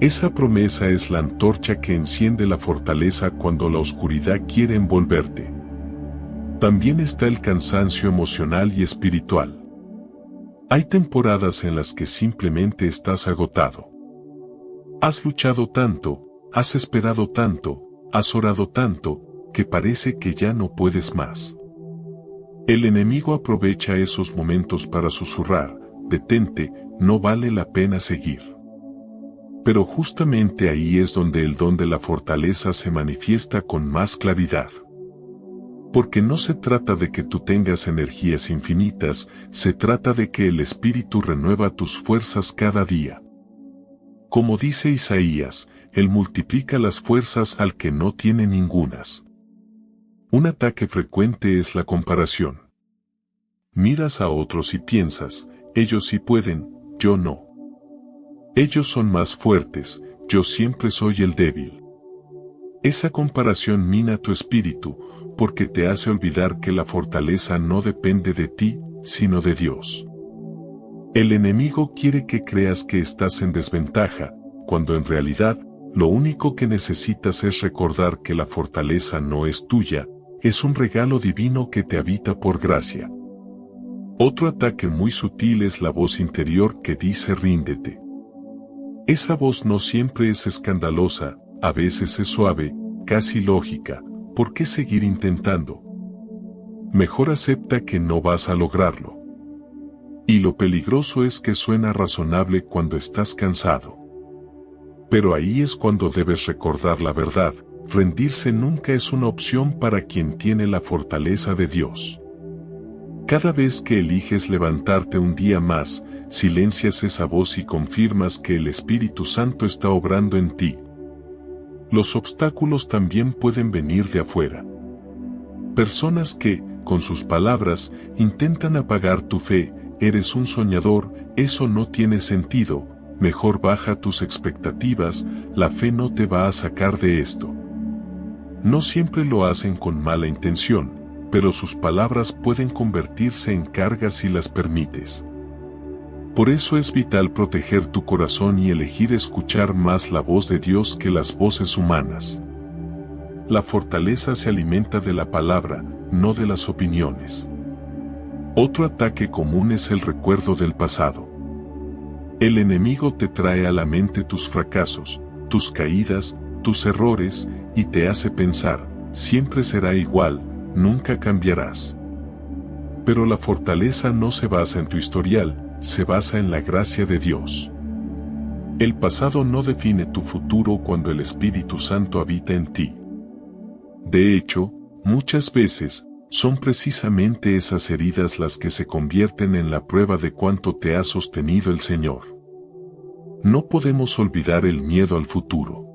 Speaker 1: Esa promesa es la antorcha que enciende la fortaleza cuando la oscuridad quiere envolverte. También está el cansancio emocional y espiritual. Hay temporadas en las que simplemente estás agotado. Has luchado tanto, has esperado tanto, has orado tanto, que parece que ya no puedes más. El enemigo aprovecha esos momentos para susurrar, detente, no vale la pena seguir. Pero justamente ahí es donde el don de la fortaleza se manifiesta con más claridad. Porque no se trata de que tú tengas energías infinitas, se trata de que el Espíritu renueva tus fuerzas cada día. Como dice Isaías, Él multiplica las fuerzas al que no tiene ningunas. Un ataque frecuente es la comparación. Miras a otros y piensas, ellos sí pueden, yo no. Ellos son más fuertes, yo siempre soy el débil. Esa comparación mina tu espíritu, porque te hace olvidar que la fortaleza no depende de ti, sino de Dios. El enemigo quiere que creas que estás en desventaja, cuando en realidad, lo único que necesitas es recordar que la fortaleza no es tuya, es un regalo divino que te habita por gracia. Otro ataque muy sutil es la voz interior que dice ríndete. Esa voz no siempre es escandalosa, a veces es suave, casi lógica. ¿Por qué seguir intentando? Mejor acepta que no vas a lograrlo. Y lo peligroso es que suena razonable cuando estás cansado. Pero ahí es cuando debes recordar la verdad, rendirse nunca es una opción para quien tiene la fortaleza de Dios. Cada vez que eliges levantarte un día más, silencias esa voz y confirmas que el Espíritu Santo está obrando en ti. Los obstáculos también pueden venir de afuera. Personas que, con sus palabras, intentan apagar tu fe, eres un soñador, eso no tiene sentido, mejor baja tus expectativas, la fe no te va a sacar de esto. No siempre lo hacen con mala intención, pero sus palabras pueden convertirse en cargas si las permites. Por eso es vital proteger tu corazón y elegir escuchar más la voz de Dios que las voces humanas. La fortaleza se alimenta de la palabra, no de las opiniones. Otro ataque común es el recuerdo del pasado. El enemigo te trae a la mente tus fracasos, tus caídas, tus errores, y te hace pensar, siempre será igual, nunca cambiarás. Pero la fortaleza no se basa en tu historial, se basa en la gracia de Dios. El pasado no define tu futuro cuando el Espíritu Santo habita en ti. De hecho, muchas veces, son precisamente esas heridas las que se convierten en la prueba de cuánto te ha sostenido el Señor. No podemos olvidar el miedo al futuro.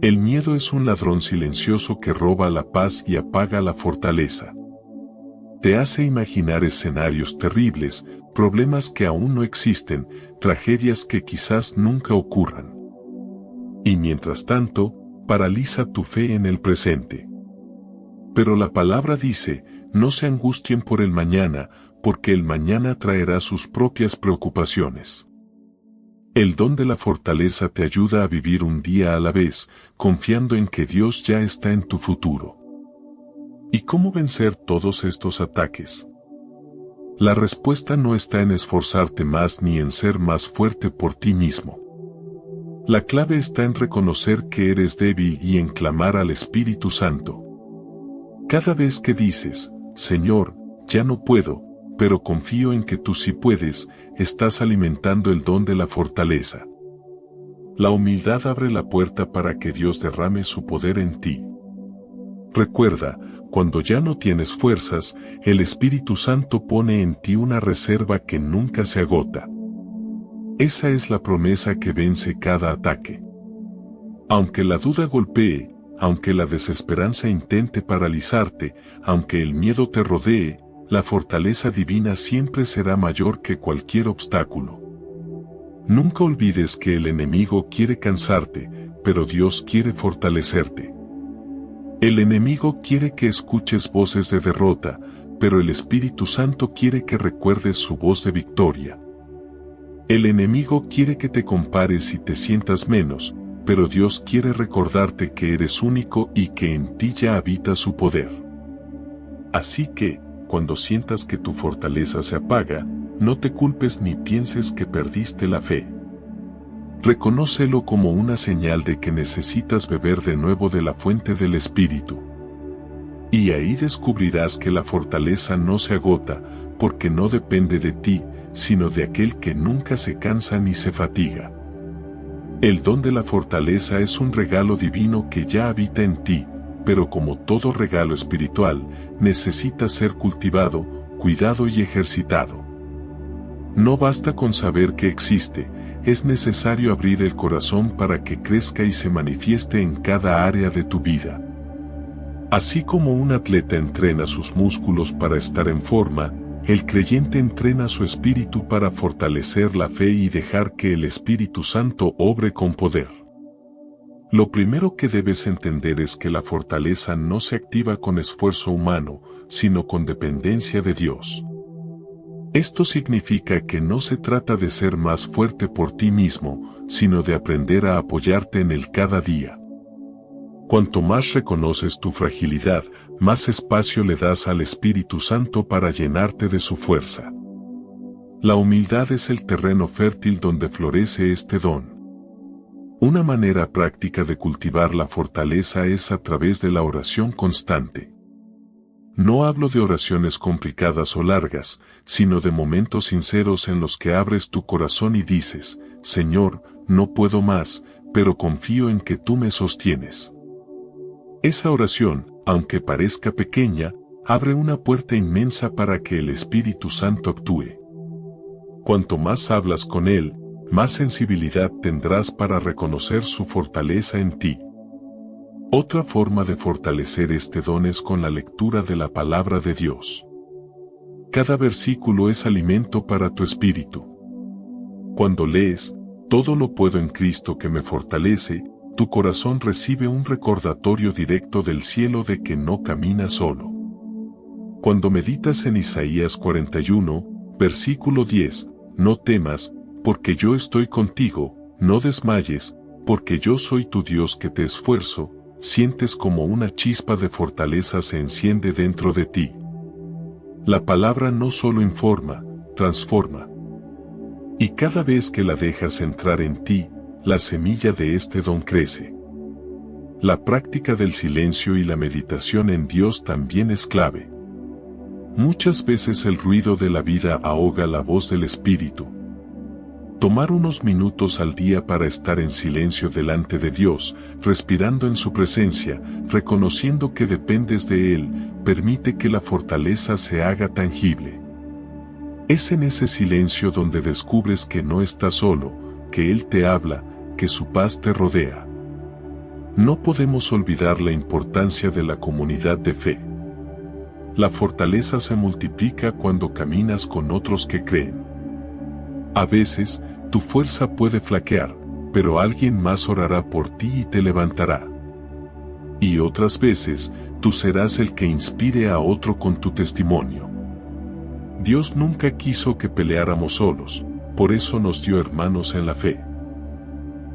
Speaker 1: El miedo es un ladrón silencioso que roba la paz y apaga la fortaleza. Te hace imaginar escenarios terribles, problemas que aún no existen, tragedias que quizás nunca ocurran. Y mientras tanto, paraliza tu fe en el presente. Pero la palabra dice, no se angustien por el mañana, porque el mañana traerá sus propias preocupaciones. El don de la fortaleza te ayuda a vivir un día a la vez, confiando en que Dios ya está en tu futuro. ¿Y cómo vencer todos estos ataques? La respuesta no está en esforzarte más ni en ser más fuerte por ti mismo. La clave está en reconocer que eres débil y en clamar al Espíritu Santo. Cada vez que dices, Señor, ya no puedo, pero confío en que tú sí puedes, estás alimentando el don de la fortaleza. La humildad abre la puerta para que Dios derrame su poder en ti. Recuerda, cuando ya no tienes fuerzas, el Espíritu Santo pone en ti una reserva que nunca se agota. Esa es la promesa que vence cada ataque. Aunque la duda golpee, aunque la desesperanza intente paralizarte, aunque el miedo te rodee, la fortaleza divina siempre será mayor que cualquier obstáculo. Nunca olvides que el enemigo quiere cansarte, pero Dios quiere fortalecerte. El enemigo quiere que escuches voces de derrota, pero el Espíritu Santo quiere que recuerdes su voz de victoria. El enemigo quiere que te compares y te sientas menos, pero Dios quiere recordarte que eres único y que en ti ya habita su poder. Así que, cuando sientas que tu fortaleza se apaga, no te culpes ni pienses que perdiste la fe. Reconócelo como una señal de que necesitas beber de nuevo de la fuente del Espíritu. Y ahí descubrirás que la fortaleza no se agota, porque no depende de ti, sino de aquel que nunca se cansa ni se fatiga. El don de la fortaleza es un regalo divino que ya habita en ti, pero como todo regalo espiritual, necesita ser cultivado, cuidado y ejercitado. No basta con saber que existe, es necesario abrir el corazón para que crezca y se manifieste en cada área de tu vida. Así como un atleta entrena sus músculos para estar en forma, el creyente entrena su espíritu para fortalecer la fe y dejar que el Espíritu Santo obre con poder. Lo primero que debes entender es que la fortaleza no se activa con esfuerzo humano, sino con dependencia de Dios. Esto significa que no se trata de ser más fuerte por ti mismo, sino de aprender a apoyarte en él cada día. Cuanto más reconoces tu fragilidad, más espacio le das al Espíritu Santo para llenarte de su fuerza. La humildad es el terreno fértil donde florece este don. Una manera práctica de cultivar la fortaleza es a través de la oración constante. No hablo de oraciones complicadas o largas, sino de momentos sinceros en los que abres tu corazón y dices, Señor, no puedo más, pero confío en que tú me sostienes. Esa oración, aunque parezca pequeña, abre una puerta inmensa para que el Espíritu Santo actúe. Cuanto más hablas con Él, más sensibilidad tendrás para reconocer su fortaleza en ti. Otra forma de fortalecer este don es con la lectura de la palabra de Dios. Cada versículo es alimento para tu espíritu. Cuando lees, todo lo puedo en Cristo que me fortalece, tu corazón recibe un recordatorio directo del cielo de que no caminas solo. Cuando meditas en Isaías 41, versículo 10, no temas, porque yo estoy contigo, no desmayes, porque yo soy tu Dios que te esfuerzo, sientes como una chispa de fortaleza se enciende dentro de ti. La palabra no solo informa, transforma. Y cada vez que la dejas entrar en ti, la semilla de este don crece. La práctica del silencio y la meditación en Dios también es clave. Muchas veces el ruido de la vida ahoga la voz del Espíritu. Tomar unos minutos al día para estar en silencio delante de Dios, respirando en su presencia, reconociendo que dependes de Él, permite que la fortaleza se haga tangible. Es en ese silencio donde descubres que no estás solo, que Él te habla, que su paz te rodea. No podemos olvidar la importancia de la comunidad de fe. La fortaleza se multiplica cuando caminas con otros que creen. A veces, tu fuerza puede flaquear, pero alguien más orará por ti y te levantará. Y otras veces, tú serás el que inspire a otro con tu testimonio. Dios nunca quiso que peleáramos solos, por eso nos dio hermanos en la fe.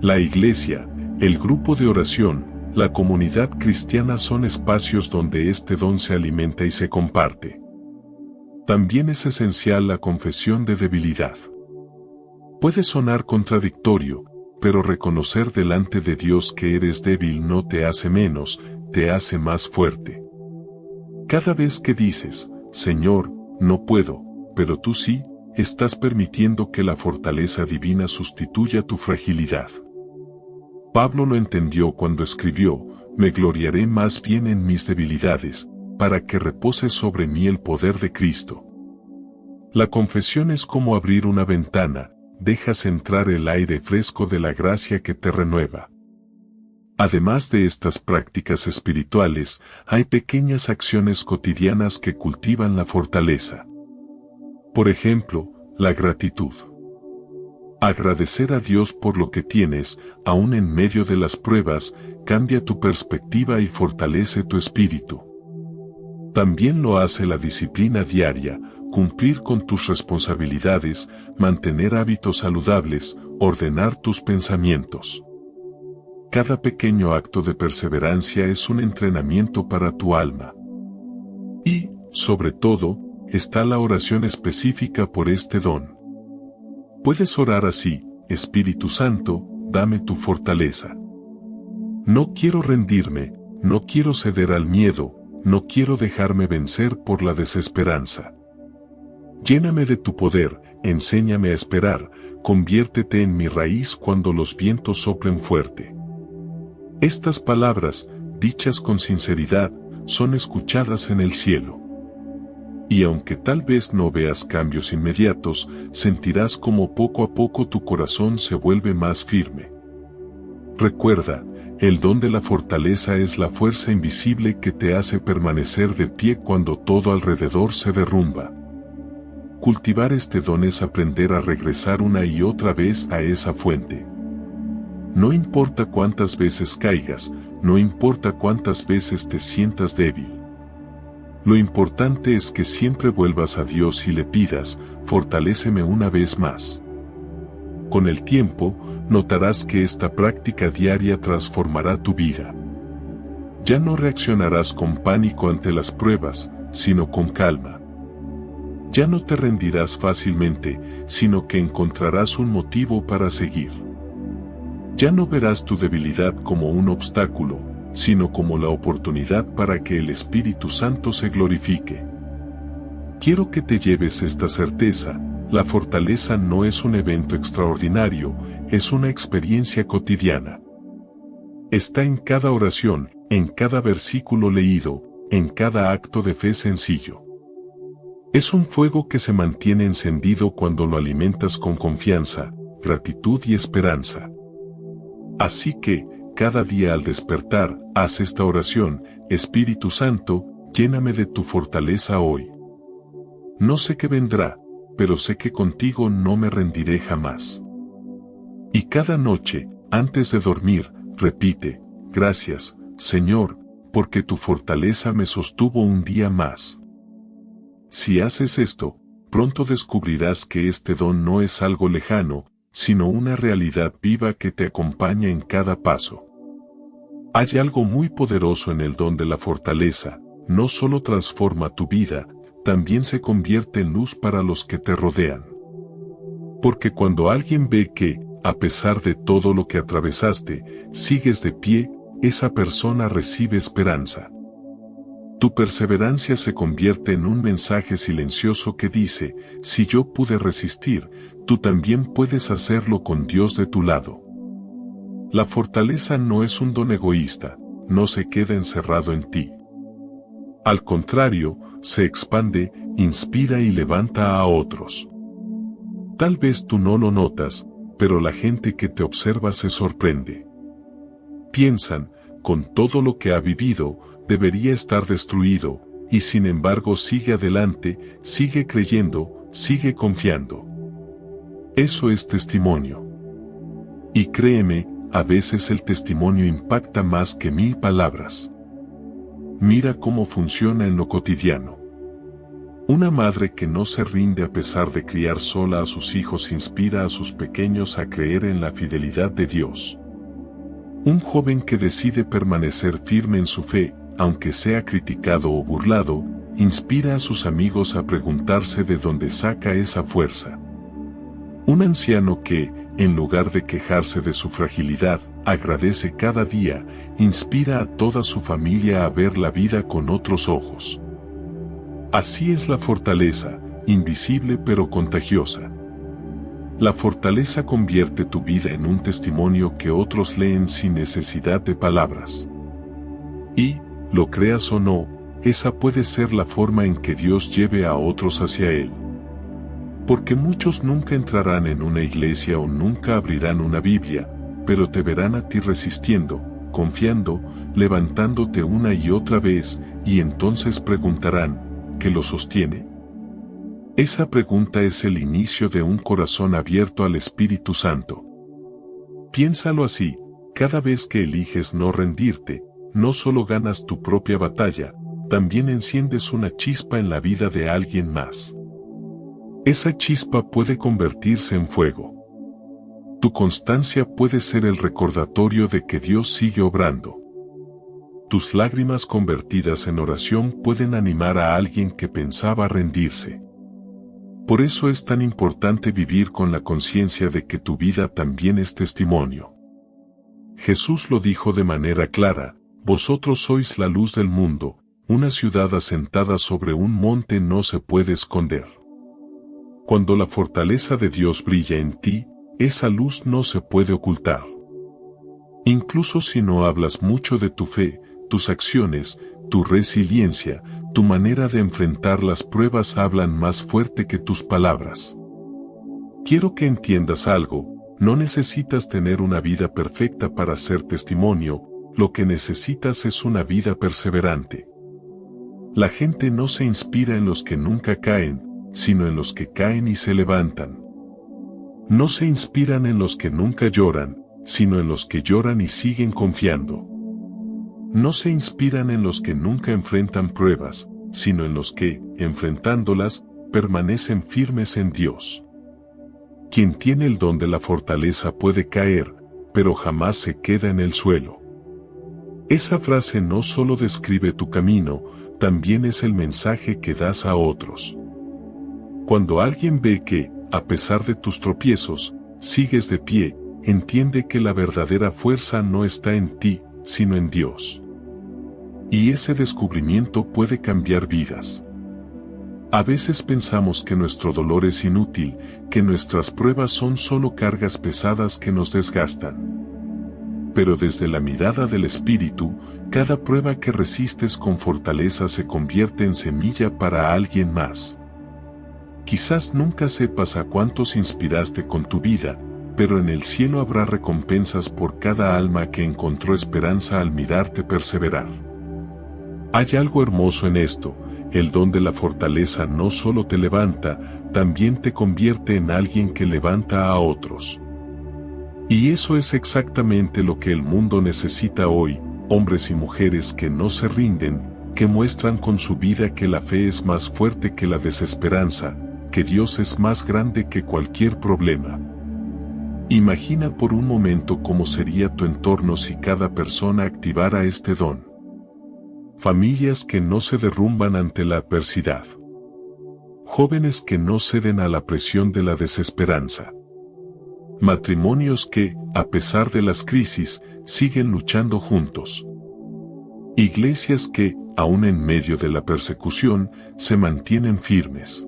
Speaker 1: La iglesia, el grupo de oración, la comunidad cristiana son espacios donde este don se alimenta y se comparte. También es esencial la confesión de debilidad. Puede sonar contradictorio, pero reconocer delante de Dios que eres débil no te hace menos, te hace más fuerte. Cada vez que dices, Señor, no puedo, pero tú sí, estás permitiendo que la fortaleza divina sustituya tu fragilidad. Pablo lo entendió cuando escribió, me gloriaré más bien en mis debilidades, para que repose sobre mí el poder de Cristo. La confesión es como abrir una ventana, dejas entrar el aire fresco de la gracia que te renueva. Además de estas prácticas espirituales, hay pequeñas acciones cotidianas que cultivan la fortaleza. Por ejemplo, la gratitud. Agradecer a Dios por lo que tienes, aún en medio de las pruebas, cambia tu perspectiva y fortalece tu espíritu. También lo hace la disciplina diaria, cumplir con tus responsabilidades, mantener hábitos saludables, ordenar tus pensamientos. Cada pequeño acto de perseverancia es un entrenamiento para tu alma. Y, sobre todo, está la oración específica por este don. Puedes orar así, Espíritu Santo, dame tu fortaleza. No quiero rendirme, no quiero ceder al miedo, no quiero dejarme vencer por la desesperanza. Lléname de tu poder, enséñame a esperar, conviértete en mi raíz cuando los vientos soplen fuerte. Estas palabras, dichas con sinceridad, son escuchadas en el cielo. Y aunque tal vez no veas cambios inmediatos, sentirás como poco a poco tu corazón se vuelve más firme. Recuerda, el don de la fortaleza es la fuerza invisible que te hace permanecer de pie cuando todo alrededor se derrumba. Cultivar este don es aprender a regresar una y otra vez a esa fuente. No importa cuántas veces caigas, no importa cuántas veces te sientas débil. Lo importante es que siempre vuelvas a Dios y le pidas, fortaléceme una vez más. Con el tiempo, notarás que esta práctica diaria transformará tu vida. Ya no reaccionarás con pánico ante las pruebas, sino con calma. Ya no te rendirás fácilmente, sino que encontrarás un motivo para seguir. Ya no verás tu debilidad como un obstáculo, sino como la oportunidad para que el Espíritu Santo se glorifique. Quiero que te lleves esta certeza, la fortaleza no es un evento extraordinario, es una experiencia cotidiana. Está en cada oración, en cada versículo leído, en cada acto de fe sencillo. Es un fuego que se mantiene encendido cuando lo alimentas con confianza, gratitud y esperanza. Así que, cada día al despertar, haz esta oración, Espíritu Santo, lléname de tu fortaleza hoy. No sé qué vendrá, pero sé que contigo no me rendiré jamás. Y cada noche, antes de dormir, repite: gracias, Señor, porque tu fortaleza me sostuvo un día más. Si haces esto, pronto descubrirás que este don no es algo lejano, sino una realidad viva que te acompaña en cada paso. Hay algo muy poderoso en el don de la fortaleza. No solo transforma tu vida, también se convierte en luz para los que te rodean. Porque cuando alguien ve que, a pesar de todo lo que atravesaste, sigues de pie, esa persona recibe esperanza. Tu perseverancia se convierte en un mensaje silencioso que dice: si yo pude resistir, tú también puedes hacerlo con Dios de tu lado. La fortaleza no es un don egoísta, no se queda encerrado en ti. Al contrario, se expande, inspira y levanta a otros. Tal vez tú no lo notas, pero la gente que te observa se sorprende. Piensan: con todo lo que ha vivido, debería estar destruido, y sin embargo sigue adelante, sigue creyendo, sigue confiando. Eso es testimonio. Y créeme, a veces el testimonio impacta más que 1000 palabras. Mira cómo funciona en lo cotidiano. Una madre que no se rinde a pesar de criar sola a sus hijos inspira a sus pequeños a creer en la fidelidad de Dios. Un joven que decide permanecer firme en su fe, aunque sea criticado o burlado, inspira a sus amigos a preguntarse de dónde saca esa fuerza. Un anciano que, en lugar de quejarse de su fragilidad, agradece cada día, inspira a toda su familia a ver la vida con otros ojos. Así es la fortaleza, invisible pero contagiosa. La fortaleza convierte tu vida en un testimonio que otros leen sin necesidad de palabras. Y, lo creas o no, esa puede ser la forma en que Dios lleve a otros hacia Él. Porque muchos nunca entrarán en una iglesia o nunca abrirán una Biblia, pero te verán a ti resistiendo, confiando, levantándote una y otra vez, y entonces preguntarán: ¿qué lo sostiene? Esa pregunta es el inicio de un corazón abierto al Espíritu Santo. Piénsalo así: cada vez que eliges no rendirte, no solo ganas tu propia batalla, también enciendes una chispa en la vida de alguien más. Esa chispa puede convertirse en fuego. Tu constancia puede ser el recordatorio de que Dios sigue obrando. Tus lágrimas convertidas en oración pueden animar a alguien que pensaba rendirse. Por eso es tan importante vivir con la conciencia de que tu vida también es testimonio. Jesús lo dijo de manera clara: vosotros sois la luz del mundo, una ciudad asentada sobre un monte no se puede esconder. Cuando la fortaleza de Dios brilla en ti, esa luz no se puede ocultar. Incluso si no hablas mucho de tu fe, tus acciones, tu resiliencia, tu manera de enfrentar las pruebas hablan más fuerte que tus palabras. Quiero que entiendas algo: no necesitas tener una vida perfecta para ser testimonio, lo que necesitas es una vida perseverante. La gente no se inspira en los que nunca caen, sino en los que caen y se levantan. No se inspiran en los que nunca lloran, sino en los que lloran y siguen confiando. No se inspiran en los que nunca enfrentan pruebas, sino en los que, enfrentándolas, permanecen firmes en Dios. Quien tiene el don de la fortaleza puede caer, pero jamás se queda en el suelo. Esa frase no solo describe tu camino, también es el mensaje que das a otros. Cuando alguien ve que, a pesar de tus tropiezos, sigues de pie, entiende que la verdadera fuerza no está en ti, sino en Dios. Y ese descubrimiento puede cambiar vidas. A veces pensamos que nuestro dolor es inútil, que nuestras pruebas son solo cargas pesadas que nos desgastan. Pero desde la mirada del Espíritu, cada prueba que resistes con fortaleza se convierte en semilla para alguien más. Quizás nunca sepas a cuántos inspiraste con tu vida, pero en el cielo habrá recompensas por cada alma que encontró esperanza al mirarte perseverar. Hay algo hermoso en esto: el don de la fortaleza no solo te levanta, también te convierte en alguien que levanta a otros. Y eso es exactamente lo que el mundo necesita hoy, hombres y mujeres que no se rinden, que muestran con su vida que la fe es más fuerte que la desesperanza, que Dios es más grande que cualquier problema. Imagina por un momento cómo sería tu entorno si cada persona activara este don. Familias que no se derrumban ante la adversidad. Jóvenes que no ceden a la presión de la desesperanza. Matrimonios que, a pesar de las crisis, siguen luchando juntos. Iglesias que, aun en medio de la persecución, se mantienen firmes.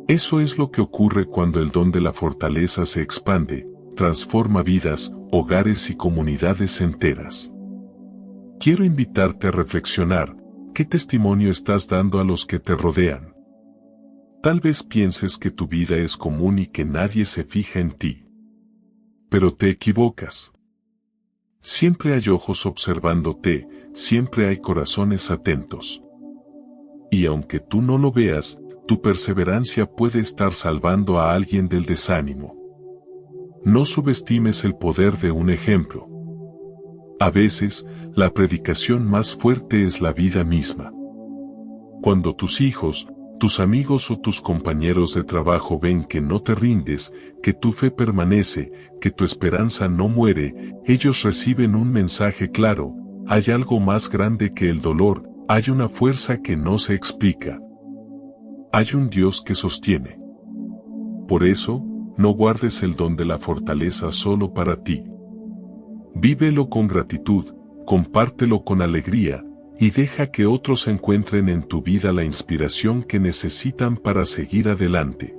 Speaker 1: Eso es lo que ocurre cuando el don de la fortaleza se expande, transforma vidas, hogares y comunidades enteras. Quiero invitarte a reflexionar, ¿qué testimonio estás dando a los que te rodean? Tal vez pienses que tu vida es común y que nadie se fija en ti. Pero te equivocas. Siempre hay ojos observándote, siempre hay corazones atentos. Y aunque tú no lo veas, tu perseverancia puede estar salvando a alguien del desánimo. No subestimes el poder de un ejemplo. A veces, la predicación más fuerte es la vida misma. Cuando tus hijos, tus amigos o tus compañeros de trabajo ven que no te rindes, que tu fe permanece, que tu esperanza no muere, ellos reciben un mensaje claro: hay algo más grande que el dolor, hay una fuerza que no se explica. Hay un Dios que sostiene. Por eso, no guardes el don de la fortaleza solo para ti. Vívelo con gratitud, compártelo con alegría, y deja que otros encuentren en tu vida la inspiración que necesitan para seguir adelante.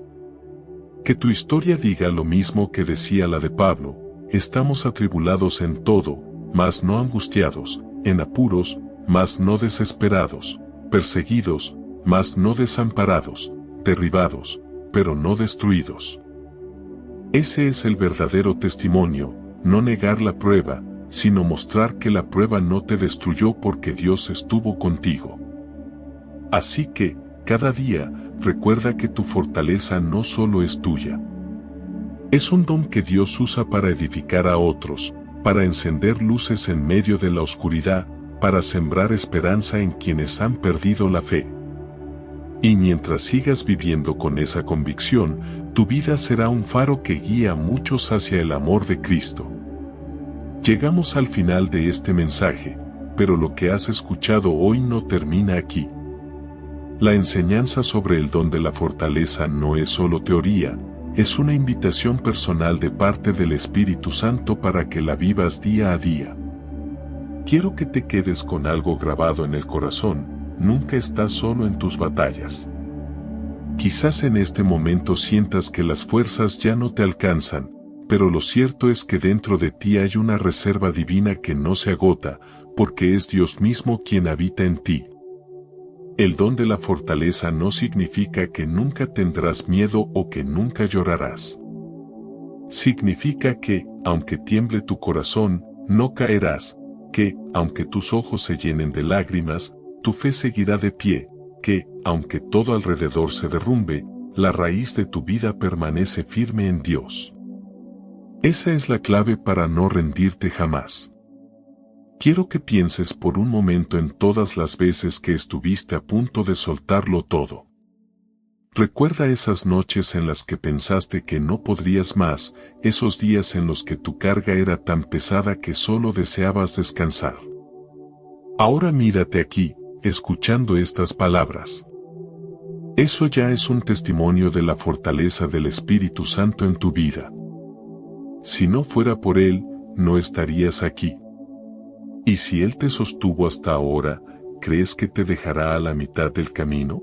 Speaker 1: Que tu historia diga lo mismo que decía la de Pablo: estamos atribulados en todo, mas no angustiados, en apuros, mas no desesperados, perseguidos, mas no desamparados, derribados, pero no destruidos. Ese es el verdadero testimonio, no negar la prueba, sino mostrar que la prueba no te destruyó porque Dios estuvo contigo. Así que, cada día, recuerda que tu fortaleza no solo es tuya. Es un don que Dios usa para edificar a otros, para encender luces en medio de la oscuridad, para sembrar esperanza en quienes han perdido la fe. Y mientras sigas viviendo con esa convicción, tu vida será un faro que guía a muchos hacia el amor de Cristo. Llegamos al final de este mensaje, pero lo que has escuchado hoy no termina aquí. La enseñanza sobre el don de la fortaleza no es solo teoría, es una invitación personal de parte del Espíritu Santo para que la vivas día a día. Quiero que te quedes con algo grabado en el corazón: nunca estás solo en tus batallas. Quizás en este momento sientas que las fuerzas ya no te alcanzan, pero lo cierto es que dentro de ti hay una reserva divina que no se agota, porque es Dios mismo quien habita en ti. El don de la fortaleza no significa que nunca tendrás miedo o que nunca llorarás. Significa que, aunque tiemble tu corazón, no caerás, que, aunque tus ojos se llenen de lágrimas, tu fe seguirá de pie, que, aunque todo alrededor se derrumbe, la raíz de tu vida permanece firme en Dios. Esa es la clave para no rendirte jamás. Quiero que pienses por un momento en todas las veces que estuviste a punto de soltarlo todo. Recuerda esas noches en las que pensaste que no podrías más, esos días en los que tu carga era tan pesada que solo deseabas descansar. Ahora mírate aquí, escuchando estas palabras. Eso ya es un testimonio de la fortaleza del Espíritu Santo en tu vida. Si no fuera por Él, no estarías aquí. Y si Él te sostuvo hasta ahora, ¿crees que te dejará a la mitad del camino?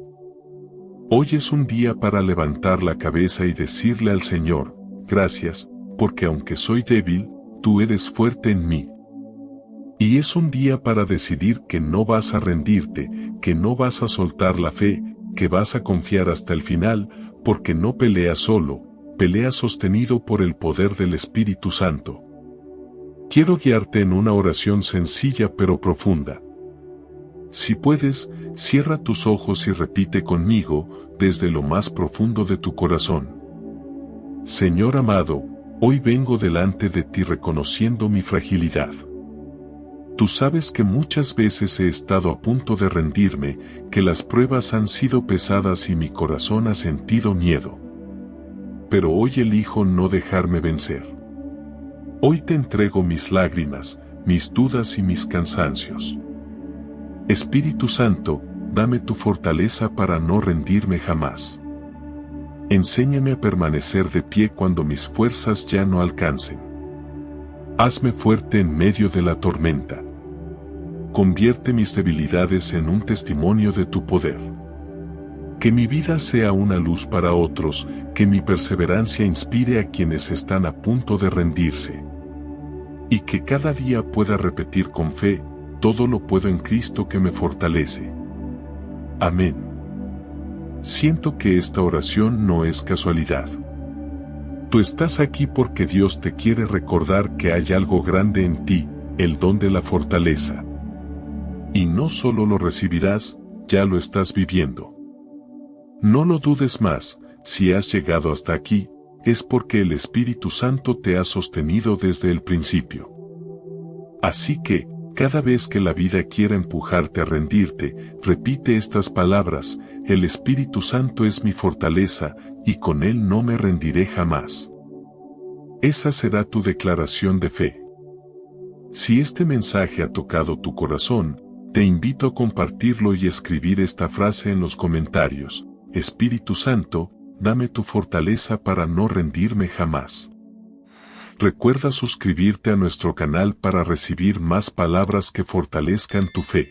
Speaker 1: Hoy es un día para levantar la cabeza y decirle al Señor: gracias, porque aunque soy débil, tú eres fuerte en mí. Y es un día para decidir que no vas a rendirte, que no vas a soltar la fe, que vas a confiar hasta el final, porque no peleas solo, peleas sostenido por el poder del Espíritu Santo. Quiero guiarte en una oración sencilla pero profunda. Si puedes, cierra tus ojos y repite conmigo, desde lo más profundo de tu corazón: Señor amado, Hoy vengo delante de ti reconociendo mi fragilidad. Tú sabes que muchas veces he estado a punto de rendirme, que las pruebas han sido pesadas y mi corazón ha sentido miedo. Pero hoy elijo no dejarme vencer. Hoy te entrego mis lágrimas, mis dudas y mis cansancios. Espíritu Santo, dame tu fortaleza para no rendirme jamás. Enséñame a permanecer de pie cuando mis fuerzas ya no alcancen. Hazme fuerte en medio de la tormenta. Convierte mis debilidades en un testimonio de tu poder. Que mi vida sea una luz para otros, que mi perseverancia inspire a quienes están a punto de rendirse. Y que cada día pueda repetir con fe, todo lo puedo en Cristo que me fortalece. Amén. Siento que esta oración no es casualidad. Tú estás aquí porque Dios te quiere recordar que hay algo grande en ti, el don de la fortaleza. Y no solo lo recibirás, ya lo estás viviendo. No lo dudes más, si has llegado hasta aquí, es porque el Espíritu Santo te ha sostenido desde el principio. Así que, cada vez que la vida quiera empujarte a rendirte, repite estas palabras: el Espíritu Santo es mi fortaleza, y con Él no me rendiré jamás. Esa será tu declaración de fe. Si este mensaje ha tocado tu corazón, te invito a compartirlo y escribir esta frase en los comentarios: Espíritu Santo, dame tu fortaleza para no rendirme jamás. Recuerda suscribirte a nuestro canal para recibir más palabras que fortalezcan tu fe.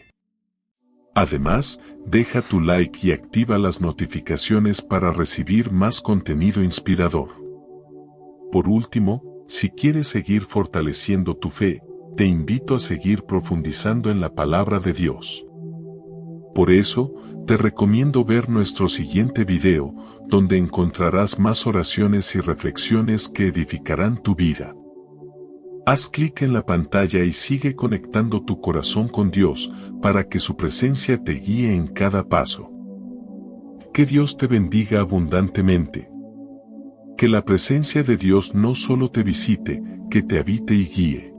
Speaker 1: Además, deja tu like y activa las notificaciones para recibir más contenido inspirador. Por último, si quieres seguir fortaleciendo tu fe, te invito a seguir profundizando en la palabra de Dios. Por eso, te recomiendo ver nuestro siguiente video, donde encontrarás más oraciones y reflexiones que edificarán tu vida. Haz clic en la pantalla y sigue conectando tu corazón con Dios, para que su presencia te guíe en cada paso. Que Dios te bendiga abundantemente. Que la presencia de Dios no solo te visite, que te habite y guíe.